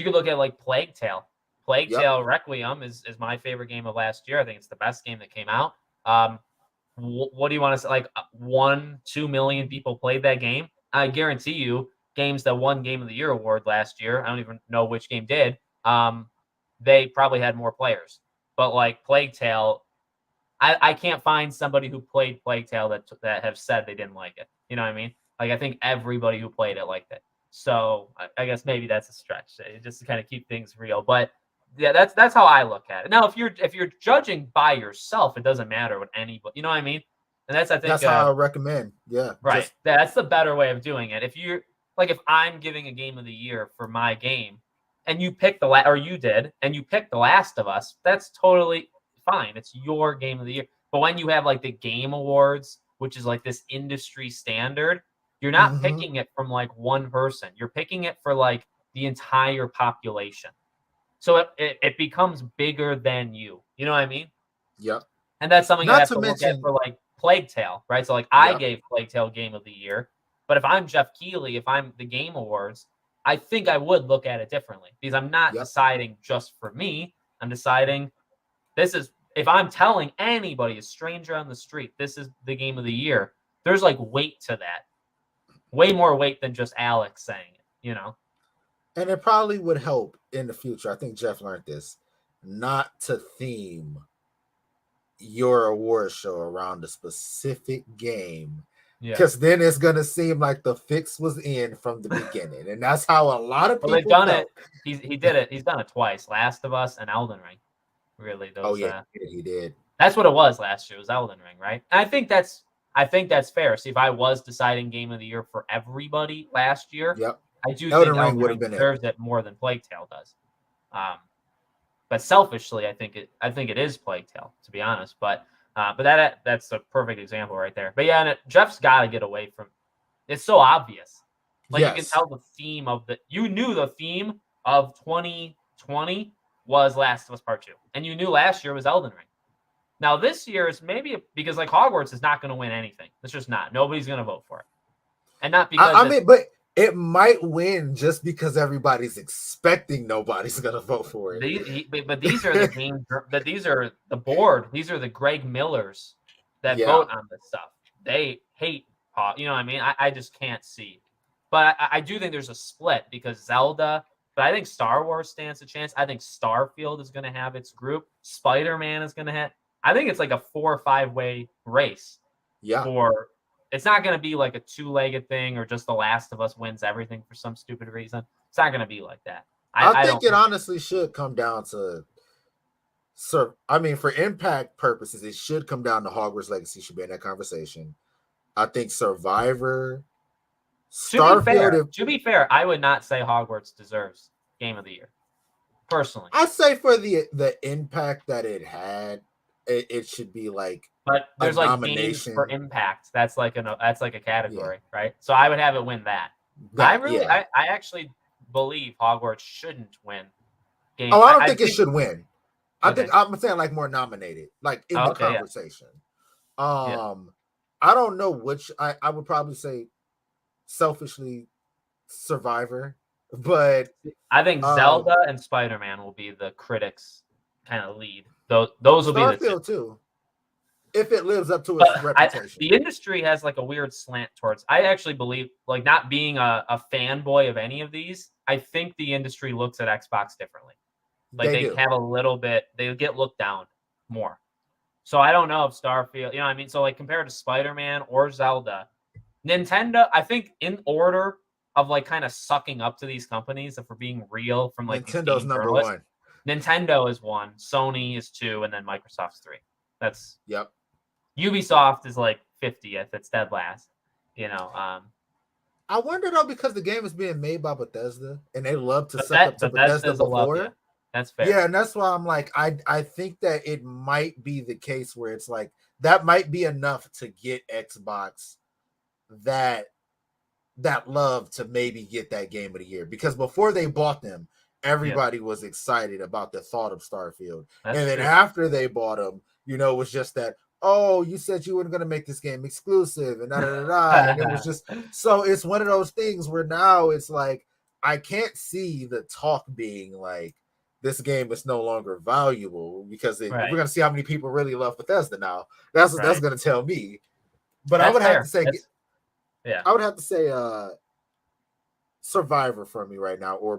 could look at like Plague Tale. Plague Yep. Tale Requiem is my favorite game of last year. I think it's the best game that came out. What do you want to say? Like 1-2 million people played that game. I guarantee you, games that won Game of the Year award last year, I don't even know which game did. They probably had more players. But like Plague Tale, I can't find somebody who played Plague Tale that have said they didn't like it. You know what I mean? Like I think everybody who played it liked it. So I guess maybe that's a stretch, just to kind of keep things real. But yeah, that's how I look at it. Now, if you're judging by yourself, it doesn't matter what anybody. You know what I mean? And I think That's how I recommend. Yeah, right. That's the better way of doing it. If you're like, if I'm giving a game of the year for my game, and you pick or you did, and you picked The Last of Us, that's totally fine. It's your game of the year. But when you have like the Game Awards, which is like this industry standard, you're not picking it from like one person. You're picking it for like the entire population. So it becomes bigger than you. You know what I mean? Yep. And that's something I Not have to to look at mention- for like Plague Tale, right? So like I Yep. gave Plague Tale Game of the Year, but if I'm Jeff Keighley, if I'm the Game Awards, I think I would look at it differently because I'm not Yep. deciding just for me. I'm deciding if I'm telling anybody, a stranger on the street, this is the game of the year, there's like weight to that. Way more weight than just Alex saying it, you know? And it probably would help in the future. I think Jeff learned this, not to theme your award show around a specific game. Yeah. Because then it's gonna seem like the fix was in from the beginning. And that's how a lot of people Well, they've done felt. it. He did it. He's done it twice. Last of Us and Elden Ring. Really, those. Oh yeah, he did. That's what it was last year. It was Elden Ring, right? And I think that's fair. See, if I was deciding Game of the Year for everybody last year, Yep. I do Elden think Ring Elden would Ring have been it. deserves it more than Plague Tale does. But selfishly, I think it is Plague Tale, to be honest. But that's a perfect example right there. But yeah, and Jeff's got to get away from. It's so obvious. Like you can Yes. tell the theme of you knew the theme of 2020 was Last of Us Part 2. And you knew last year was Elden Ring. Now this year is maybe because like Hogwarts is not going to win anything. It's just not. Nobody's going to vote for it. And not because I mean, but it might win just because everybody's expecting nobody's gonna vote for it. But these are the games. But these are the board. These are the Greg Millers that Yeah. vote on this stuff. They hate. You know what I mean? I just can't see. But I do think there's a split because Zelda. But I think Star Wars stands a chance. I think Starfield is going to have its group. Spider-Man is going to have. I think it's like a 4 or 5 way race. Yeah. It's not going to be like a 2-legged thing or just The Last of Us wins everything for some stupid reason. It's not going to be like that. I think it honestly should come down to. I mean, for impact purposes, it should come down to Hogwarts Legacy should be in that conversation. I think Survivor, Starfield. To be fair, I would not say Hogwarts deserves Game of the Year. Personally, I say for the impact that it had, it should be like. But there's like nomination. games for impact. That's like a category, right? So I would have it win that. I actually believe Hogwarts shouldn't win. Game. Oh, I don't think it should win. I Okay. think I'm saying like more nominated, like in the Okay, yeah. conversation. I don't know which I would probably say selfishly Survivor, but I think Zelda and Spider-Man will be the critics kind of lead. Those will be the Starfield too. If it lives up to its reputation. The industry has like a weird slant towards. I actually believe, like not being a fanboy of any of these, I think the industry looks at Xbox differently. Like they have a little bit, they get looked down more. So I don't know if Starfield, you know what I mean? So like compared to Spider-Man or Zelda, Nintendo, I think in order of like kind of sucking up to these companies, if we're being real from like Nintendo's number one. Nintendo is 1, Sony is 2, and then Microsoft's 3. That's yep. Ubisoft is like 50th. It's dead last, you know. I wonder though, because the game is being made by Bethesda and they love to But suck up to but Bethesda Bethesda's a love before. you. That's fair. Yeah, and that's why I'm like, I think that it might be the case where it's like that might be enough to get Xbox that love to maybe get that game of the year, because before they bought them, everybody was excited about the thought of Starfield. That's And then true. after they bought them, it was just that, oh, you said you weren't going to make this game exclusive and da da da da. And it was just, so it's one of those things where now it's like, I can't see the talk being like, this game is no longer valuable, because we're going to see how many people really love Bethesda now. That's going to tell me. But that's I would fair. have to say, yeah, I would have to say Survivor for me right now, or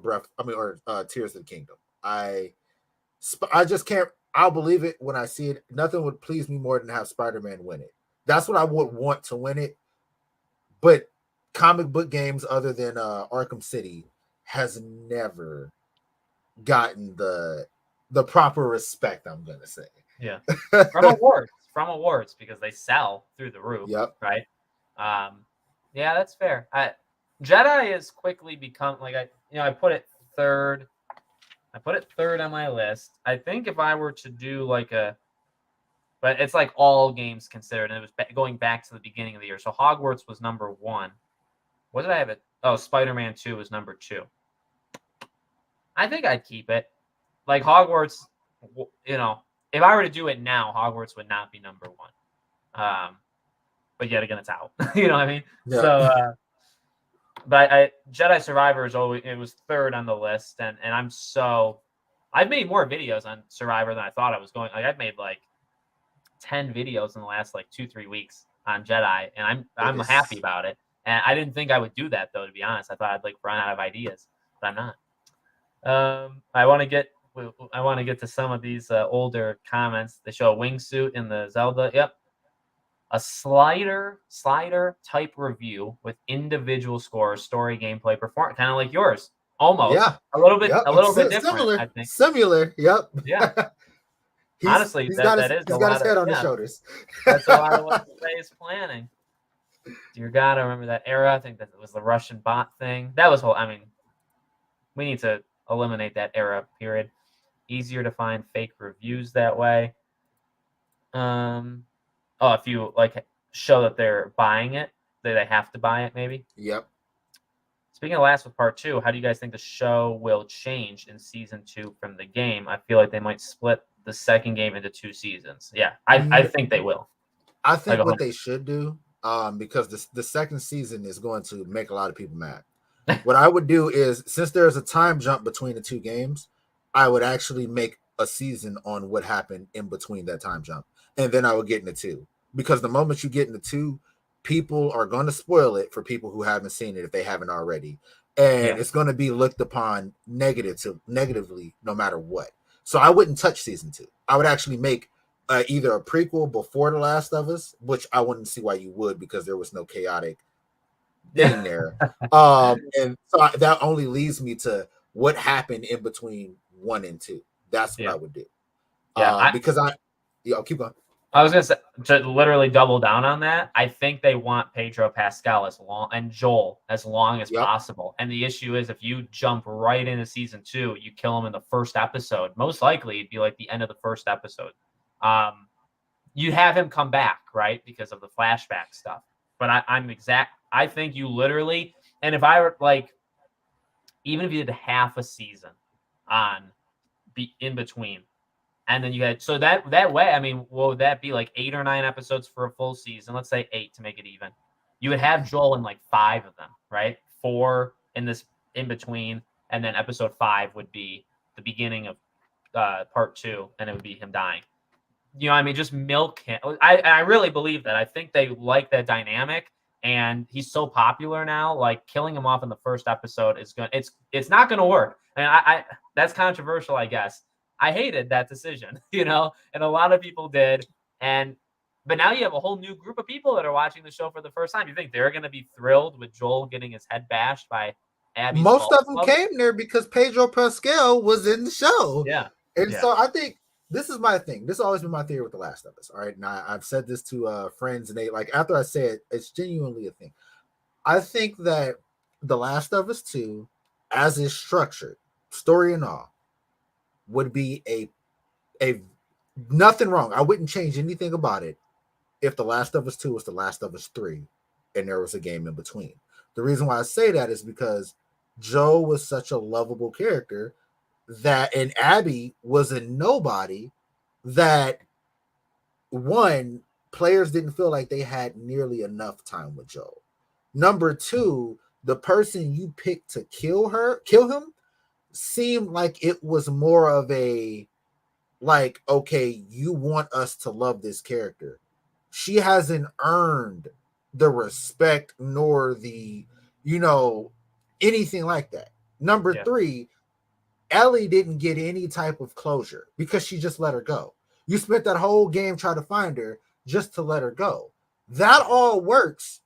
Tears of the Kingdom. I just can't. I'll believe it when I see it. Nothing would please me more than have Spider-Man win it. That's what I would want to win it. But comic book games other than Arkham City has never gotten the proper respect, I'm gonna say. Yeah. From awards because they sell through the roof. Yep. Right. Yeah, that's fair. Jedi has quickly become like I put it third. I put it third on my list. I think if I were to do but it's like all games considered, and it was going back to the beginning of the year. So Hogwarts was number 1. What did I have it? Oh, Spider-Man 2 was number 2. I think I'd keep it. Like Hogwarts, if I were to do it now, Hogwarts would not be number 1. But yet again, it's out. You know what I mean? Yeah. So, but Jedi Survivor it was third on the list, and I've made more videos on Survivor than I thought I was going. Like I've made 10 videos in the last 2-3 weeks on Jedi, and I'm happy about it. And I didn't think I would do that though, to be honest. I thought I'd run out of ideas, but I'm not. I want to get to some of these older comments. They show a wingsuit in the Zelda. Yep. A slider type review with individual scores, story, gameplay, performance, kind of like yours. Almost. Yeah. A little bit different, similar, I think. Similar. Yep. Yeah. Honestly, he's got his head on his shoulders. That's a lot of what Faye is planning. Dear God, I remember that era. I think that it was the Russian bot thing. That was we need to eliminate that era period. Easier to find fake reviews that way. If you show that they're buying it, they have to buy it, maybe. Yep. Speaking of Last with Part 2, how do you guys think the show will change in season 2 from the game? I feel like they might split the second game into 2 seasons. Yeah, I think they will. I think what they should do, because the second season is going to make a lot of people mad. What I would do is, since there's a time jump between the 2 games, I would actually make a season on what happened in between that time jump. And then I would get into 2. Because the moment you get into 2, people are going to spoil it for people who haven't seen it if they haven't already. And it's going to be looked upon negatively no matter what. So I wouldn't touch season 2. I would actually make either a prequel before The Last of Us, which I wouldn't see why you would, because there was no chaotic thing there. And so that only leads me to what happened in between 1 and 2. That's what I would do. Because keep going. I was going to say, to literally double down on that, I think they want Pedro Pascal and Joel as long as possible. And the issue is, if you jump right into season 2, you kill them in the first episode. Most likely, it'd be the end of the first episode. You have him come back, right, because of the flashback stuff. But I think you literally, and if I were even if you did half a season in between. And then you had, so that way, what would that be, 8 or 9 episodes for a full season? Let's say 8 to make it even. You would have Joel in 5 of them, right? 4 in this in between, and then episode 5 would be the beginning of part 2, and it would be him dying. Just milk him. I really believe that. I think they like that dynamic, and he's so popular now. Killing him off in the first episode it's not gonna work. I that's controversial, I guess. I hated that decision, and a lot of people did. But now you have a whole new group of people that are watching the show for the first time. You think they're going to be thrilled with Joel getting his head bashed by Abby's Most of them came there because Pedro Pascal was in the show. Yeah. And so I think this is my thing. This has always been my theory with The Last of Us. All right. Now I've said this to friends, and they after I say it, it's genuinely a thing. I think that The Last of Us 2, as is structured, story and all, would be a nothing wrong. I wouldn't change anything about it if The Last of Us 2 was The Last of Us 3 and there was a game in between. The reason why I say that is because Joe was such a lovable character that, and Abby was a nobody that, one, players didn't feel like they had nearly enough time with Joe. Number two, the person you picked to kill him, seemed like it was more of a, like, okay, you want us to love this character. She hasn't earned the respect nor the, anything like that. Number three, Ellie didn't get any type of closure because she just let her go. You spent that whole game trying to find her just to let her go. That all works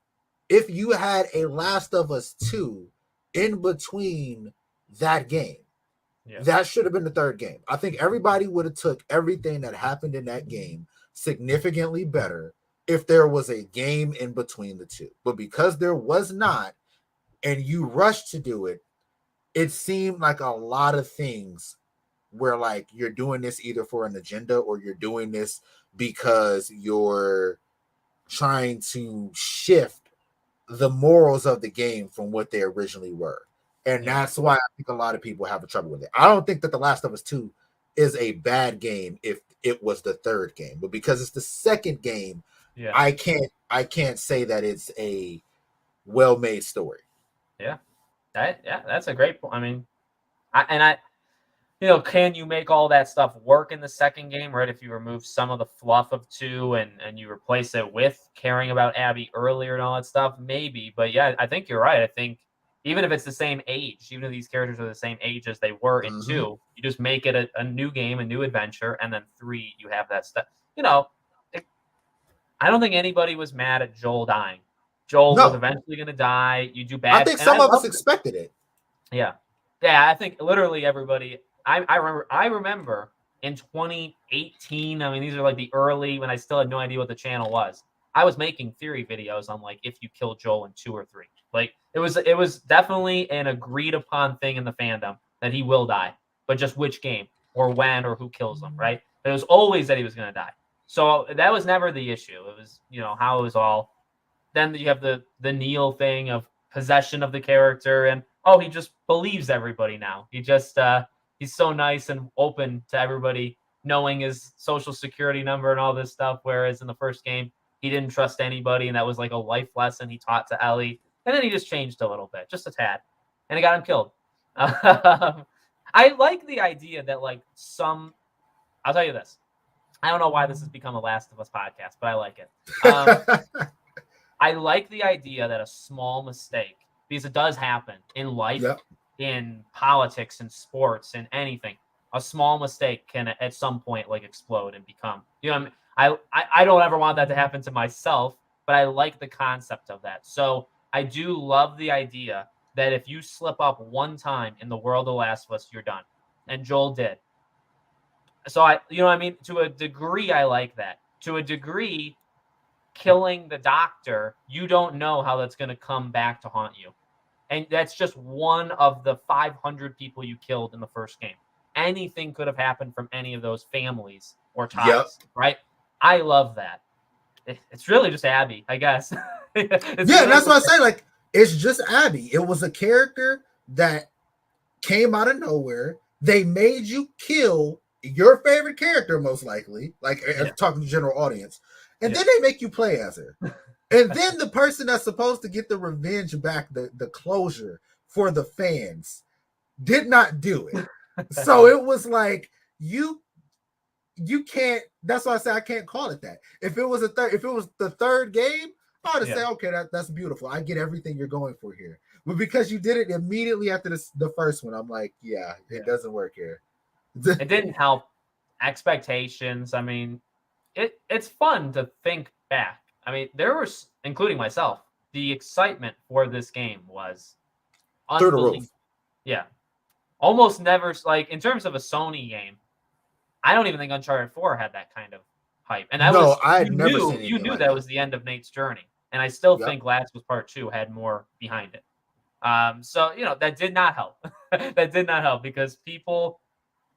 if you had a Last of Us 2 in between that game. Yeah. That should have been the third game. I think everybody would have took everything that happened in that game significantly better if there was a game in between the two. But because there was not, and you rushed to do it, it seemed like a lot of things where, like, you're doing this either for an agenda or you're doing this because you're trying to shift the morals of the game from what they originally were. And that's why I think a lot of people have a trouble with it. I don't think that The Last of Us 2 is a bad game if it was the third game, but because it's the second game, I can't say that it's a well-made story. Yeah. That's a great point. I mean, can you make all that stuff work in the second game, right? If you remove some of the fluff of 2 and you replace it with caring about Abby earlier and all that stuff, maybe. But yeah, I think you're right. I think even if it's the same age, even if these characters are the same age as they were in 2, you just make it a new game, a new adventure, and then 3, you have that stuff. I don't think anybody was mad at Joel dying. Joel was eventually going to die. You do bad. I think some of us expected it. Yeah. Yeah, I think literally everybody. I remember in 2018. I mean, these are like the early when I still had no idea what the channel was. I was making theory videos on, like, if you kill Joel in 2 or 3. Like, it was definitely an agreed upon thing in the fandom that he will die, but just which game or when or who kills him, right? But it was always that he was going to die. So that was never the issue. It was, how it was all. Then you have the Neil thing of possession of the character, and he just believes everybody now. He just he's so nice and open to everybody knowing his social security number and all this stuff. Whereas in the first game, he didn't trust anybody, and that was like a life lesson he taught to Ellie. And then he just changed a little bit, just a tad, and it got him killed. I like the idea that, like, I'll tell you this. I don't know why this has become a Last of Us podcast, but I like it. I like the idea that a small mistake, because it does happen in life, in politics, in sports, in anything. A small mistake can at some point, like, explode and become. I don't ever want that to happen to myself, but I like the concept of that. So I do love the idea that if you slip up one time in the world of Last of Us, you're done. And Joel did. So to a degree, I like that. To a degree, killing the doctor, you don't know how that's going to come back to haunt you. And that's just one of the 500 people you killed in the first game. Anything could have happened from any of those families or ties, right? I love that. It's really just Abby, I guess. That's what I say. Like, it's just Abby. It was a character that came out of nowhere. They made you kill your favorite character, most likely, like talking to the general audience. And then they make you play as her. And then the person that's supposed to get the revenge back, the closure for the fans, did not do it. So it was like, you can't, that's why I say I can't call it that. If it was the third game, I would say, okay, that's beautiful. I get everything you're going for here. But because you did it immediately after the first one, I'm like, it doesn't work here. It didn't help expectations. I mean, it's fun to think back. I mean, there was, including myself, the excitement for this game was unbelievable. Yeah. Almost never, like, in terms of a Sony game, I don't even think Uncharted 4 had that kind of hype. And that you knew that was the end of Nate's journey. and I still Yep. think Last of Us Part 2 had more behind it. So that did not help. That did not help because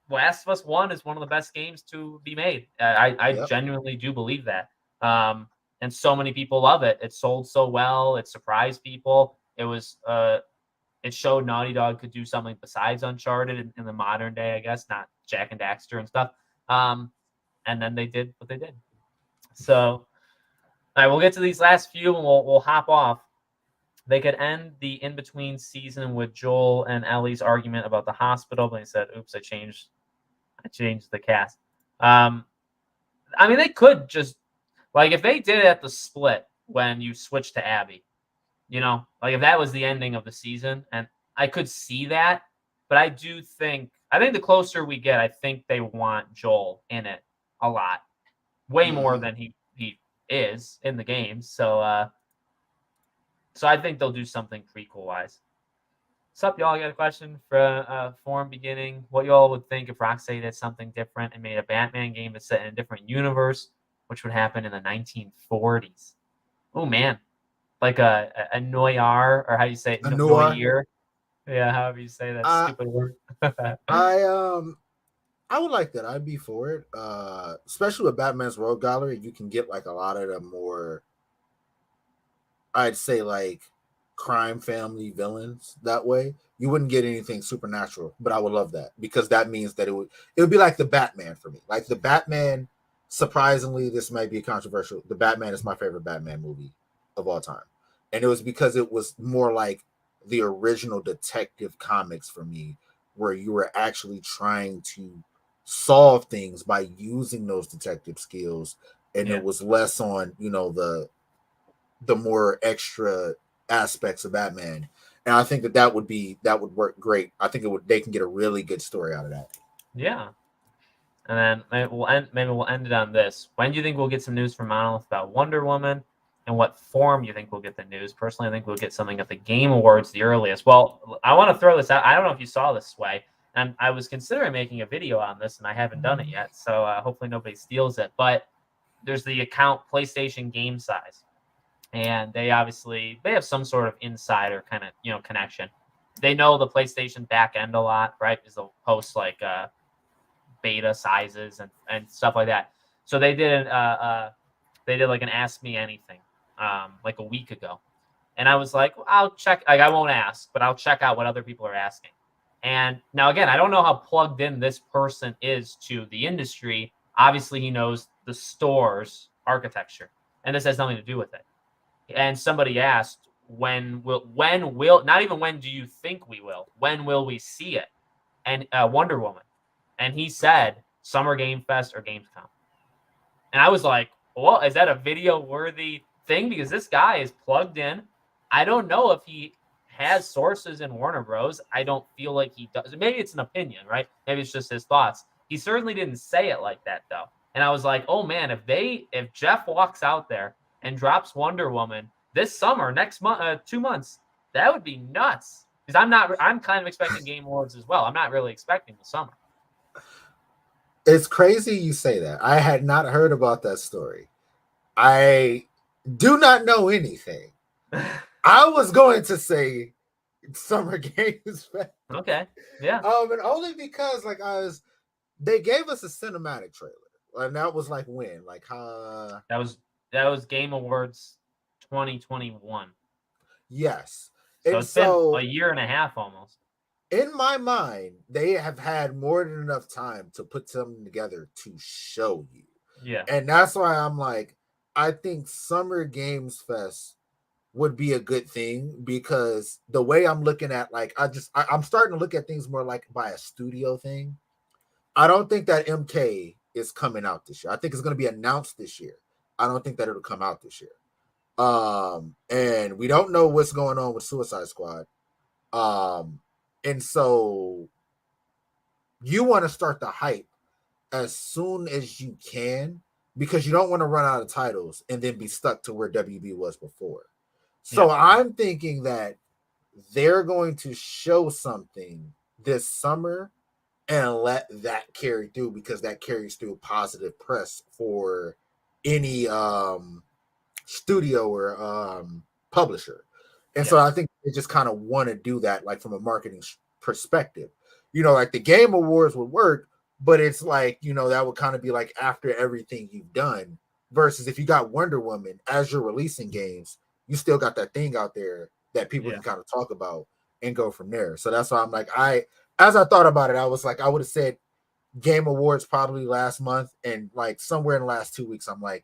Last of Us 1 is one of the best games to be made. I Yep. genuinely do believe that. And so many people love it. It sold so well. It surprised people. It showed Naughty Dog could do something besides Uncharted in the modern day, I guess, not Jack and Daxter and stuff. And then they did what they did. So, all right, we'll get to these last few and we'll hop off. They could end the in-between season with Joel and Ellie's argument about the hospital, but he said, "Oops, I changed the cast." I mean, they could just if they did it at the split when you switch to Abby, if that was the ending of the season, and I could see that, but I think the closer we get, I think they want Joel in it a lot, way more than he is in the game. So I think they'll do something prequel wise. What's up, y'all? I got a question for Forum Beginning. What y'all would think if Rocksteady did something different and made a Batman game that's set in a different universe, which would happen in the 1940s? Oh man, like a noir, or how do you say it? A noir. Noir. Yeah, however you say that stupid word. I would like that. I'd be for it. Especially with Batman's Rogue Gallery, you can get like a lot of the more, I'd say, like crime family villains that way. You wouldn't get anything supernatural, but I would love that because that means that it would be like the Batman for me. Like the Batman, surprisingly, this might be controversial. The Batman is my favorite Batman movie of all time. And it was because it was more like the original detective comics for me, where you were actually trying to solve things by using those detective skills, and it was less on the more extra aspects of Batman. And I think that would work great. I think they can get a really good story out of that. Yeah. And then maybe we'll end it on this. When do you think we'll get some news from Monolith about Wonder Woman? And what form you think we'll get the news? Personally, I think we'll get something at the Game Awards the earliest. Well, I want to throw this out. I don't know if you saw this, Sway. And I was considering making a video on this, and I haven't done it yet. So hopefully nobody steals it. But there's the account PlayStation Game Size. And they have some sort of insider kind of connection. They know the PlayStation back end a lot, right? Because they'll post like beta sizes and stuff like that. So they did like an Ask Me Anything like a week ago, and I was like, well, I'll check. Like I won't ask, but I'll check out what other people are asking. And now again, I don't know how plugged in this person is to the industry. Obviously, he knows the store's architecture, and this has nothing to do with it. And somebody asked, when will not even when do you think we will? When will we see it? And Wonder Woman. And he said Summer Game Fest or Gamescom. And I was like, well, is that a video worthy thing? Because this guy is plugged in. I don't know if he has sources in Warner Bros. I don't feel like he does. Maybe it's an opinion, right? Maybe it's just his thoughts. He certainly didn't say it like that though. And I was like, oh man, if Jeff walks out there and drops Wonder Woman this summer, next month, 2 months, that would be nuts. Because I'm kind of expecting Game Awards as well. I'm not really expecting the summer. It's crazy you say that. I had not heard about that story. I do not know anything. I was going to say Summer Games Fest. Okay. Yeah. And only because they gave us a cinematic trailer. And that was like when? That was Game Awards 2021. Yes. So it's been a year and a half almost. In my mind, they have had more than enough time to put something together to show you. Yeah. And that's why I'm like, I think Summer Games Fest would be a good thing, because the way I'm looking at, I'm starting to look at things more like by a studio thing. I don't think that MK is coming out this year. I think it's going to be announced this year. I don't think that it'll come out this year. And we don't know what's going on with Suicide Squad. And so you want to start the hype as soon as you can, because you don't want to run out of titles and then be stuck to where WB was before. So I'm thinking that they're going to show something this summer and let that carry through, because that carries through positive press for any studio or publisher. And so I think they just kind of want to do that, like from a marketing perspective. Like the Game Awards would work, but it's like, that would kind of be like after everything you've done, versus if you got Wonder Woman as you're releasing games, you still got that thing out there that people can kind of talk about and go from there. So that's why I'm like, as I thought about it, I was like, I would have said Game Awards probably last month, and like somewhere in the last 2 weeks, I'm like,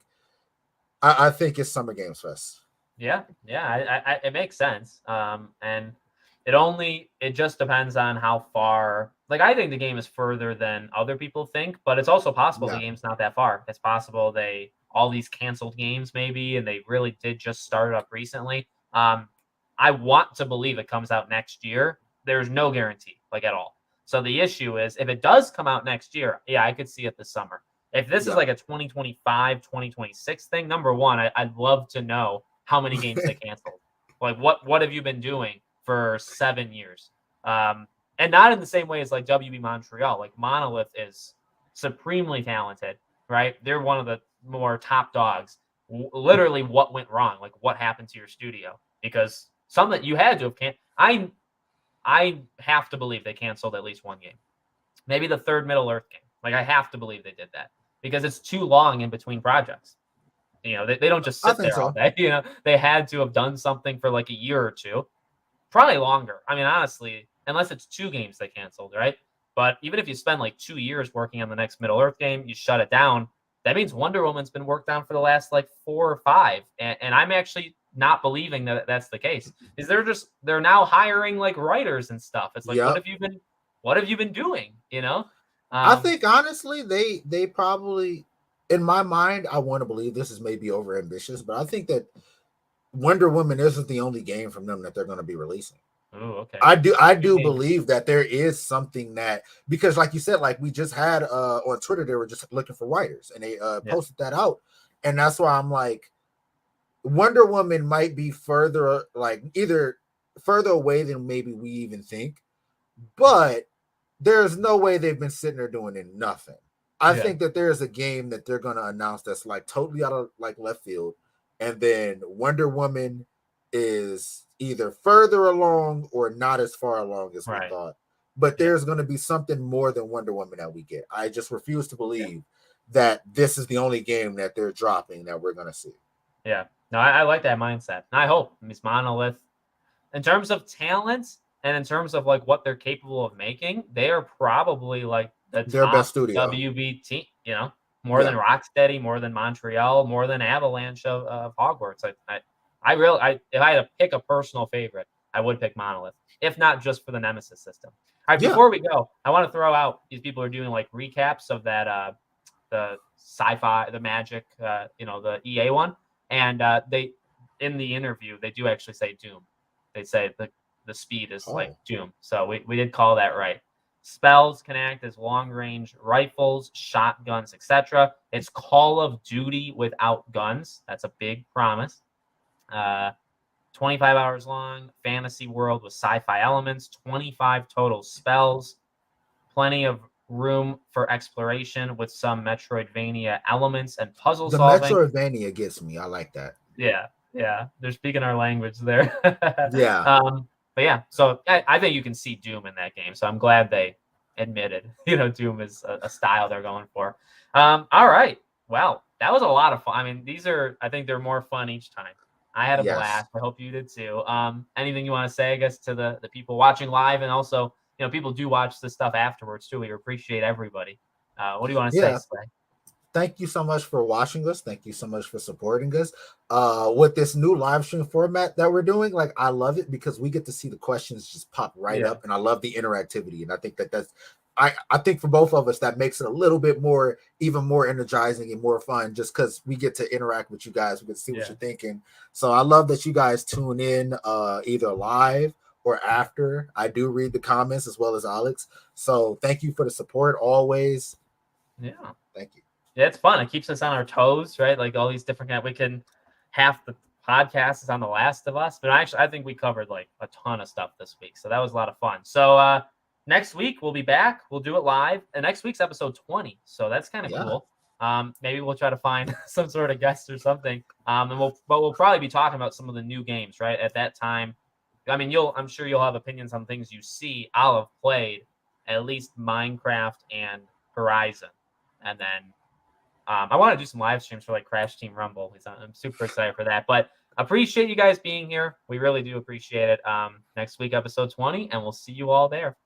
I think it's Summer Games Fest. Yeah, it makes sense. And it just depends on how far. Like, I think the game is further than other people think, but it's also possible the game's not that far. It's possible all these canceled games maybe, and they really did just start up recently. I want to believe it comes out next year. There's no guarantee, like, at all. So the issue is, if it does come out next year, I could see it this summer. If this is like a 2025, 2026 thing, number one, I'd love to know how many games they canceled. Like, what have you been doing for 7 years? And not in the same way as like WB Montreal. Like, Monolith is supremely talented, right? They're one of the more top dogs. Literally, what went wrong? Like, what happened to your studio? Because some that you had to have I have to believe they canceled at least one game. Maybe the third Middle Earth game. Like, I have to believe they did that because it's too long in between projects. They don't just sit there all day. They had to have done something for like a year or two, probably longer. I mean, honestly, unless it's 2 games they canceled, right? But even if you spend like 2 years working on the next Middle Earth game, you shut it down. That means Wonder Woman's been worked on for the last like 4 or 5, and I'm actually not believing that that's the case. Is they're now hiring like writers and stuff. It's like, what have you been doing? I think honestly, they probably, in my mind, I want to believe this is maybe over ambitious, but I think that Wonder Woman isn't the only game from them that they're going to be releasing. Oh, okay. I do believe that there is something that, because like you said, like we just had on Twitter, they were just looking for writers and they posted that out. And that's why I'm like, Wonder Woman might be further, like either further away than maybe we even think, but there's no way they've been sitting there doing nothing. I think that there's a game that they're going to announce that's like totally out of like left field. And then Wonder Woman is either further along or not as far along as we thought. But there's going to be something more than Wonder Woman that we get. I just refuse to believe that this is the only game that they're dropping that we're going to see. Yeah. No, I like that mindset. And I hope Miss Monolith, in terms of talent and in terms of like what they're capable of making, they are probably like their best studio. WB team, more than Rocksteady, more than Montreal, more than Avalanche of Hogwarts. I really, if I had to pick a personal favorite, I would pick Monolith, if not just for the Nemesis system. All right, before we go, I want to throw out, these people are doing like recaps of that the sci-fi, the Magic, the EA one, and they, in the interview, they do actually say Doom. They say the speed is like Doom, so we did call that right. Spells can act as long-range rifles, shotguns, etc. It's Call of Duty without guns. That's a big promise. 25 hours long, fantasy world with sci-fi elements, 25 total spells, plenty of room for exploration with some Metroidvania elements and puzzle solving. The Metroidvania gets me. I like that. Yeah. They're speaking our language there. But yeah, so I think you can see Doom in that game. So I'm glad they admitted, Doom is a style they're going for. All right. Well, that was a lot of fun. I mean, I think they're more fun each time. I had a blast. I hope you did too. Anything you want to say, I guess, to the people watching live, and also, people do watch this stuff afterwards too. We appreciate everybody. What do you want to say, Slay? Thank you so much for watching us. Thank you so much for supporting us. With this new live stream format that we're doing, like, I love it because we get to see the questions just pop right up, and I love the interactivity. And I think that's I think for both of us, that makes it a little bit more, even more energizing and more fun, just because we get to interact with you guys. We get to see what you're thinking. So I love that you guys tune in either live or after. I do read the comments as well as Alex. So thank you for the support always. Yeah. Thank you. Yeah, it's fun. It keeps us on our toes, right? Like all these different half the podcast is on The Last of Us, but I think we covered like a ton of stuff this week. So that was a lot of fun. So next week we'll be back. We'll do it live. And next week's episode 20. So that's kind of cool. Maybe we'll try to find some sort of guest or something. And we'll probably be talking about some of the new games, right? At that time, I mean, I'm sure you'll have opinions on things you see. I'll have played at least Minecraft and Horizon, and then I want to do some live streams for like Crash Team Rumble. I'm super excited for that. But appreciate you guys being here. We really do appreciate it. Next week, episode 20, and we'll see you all there.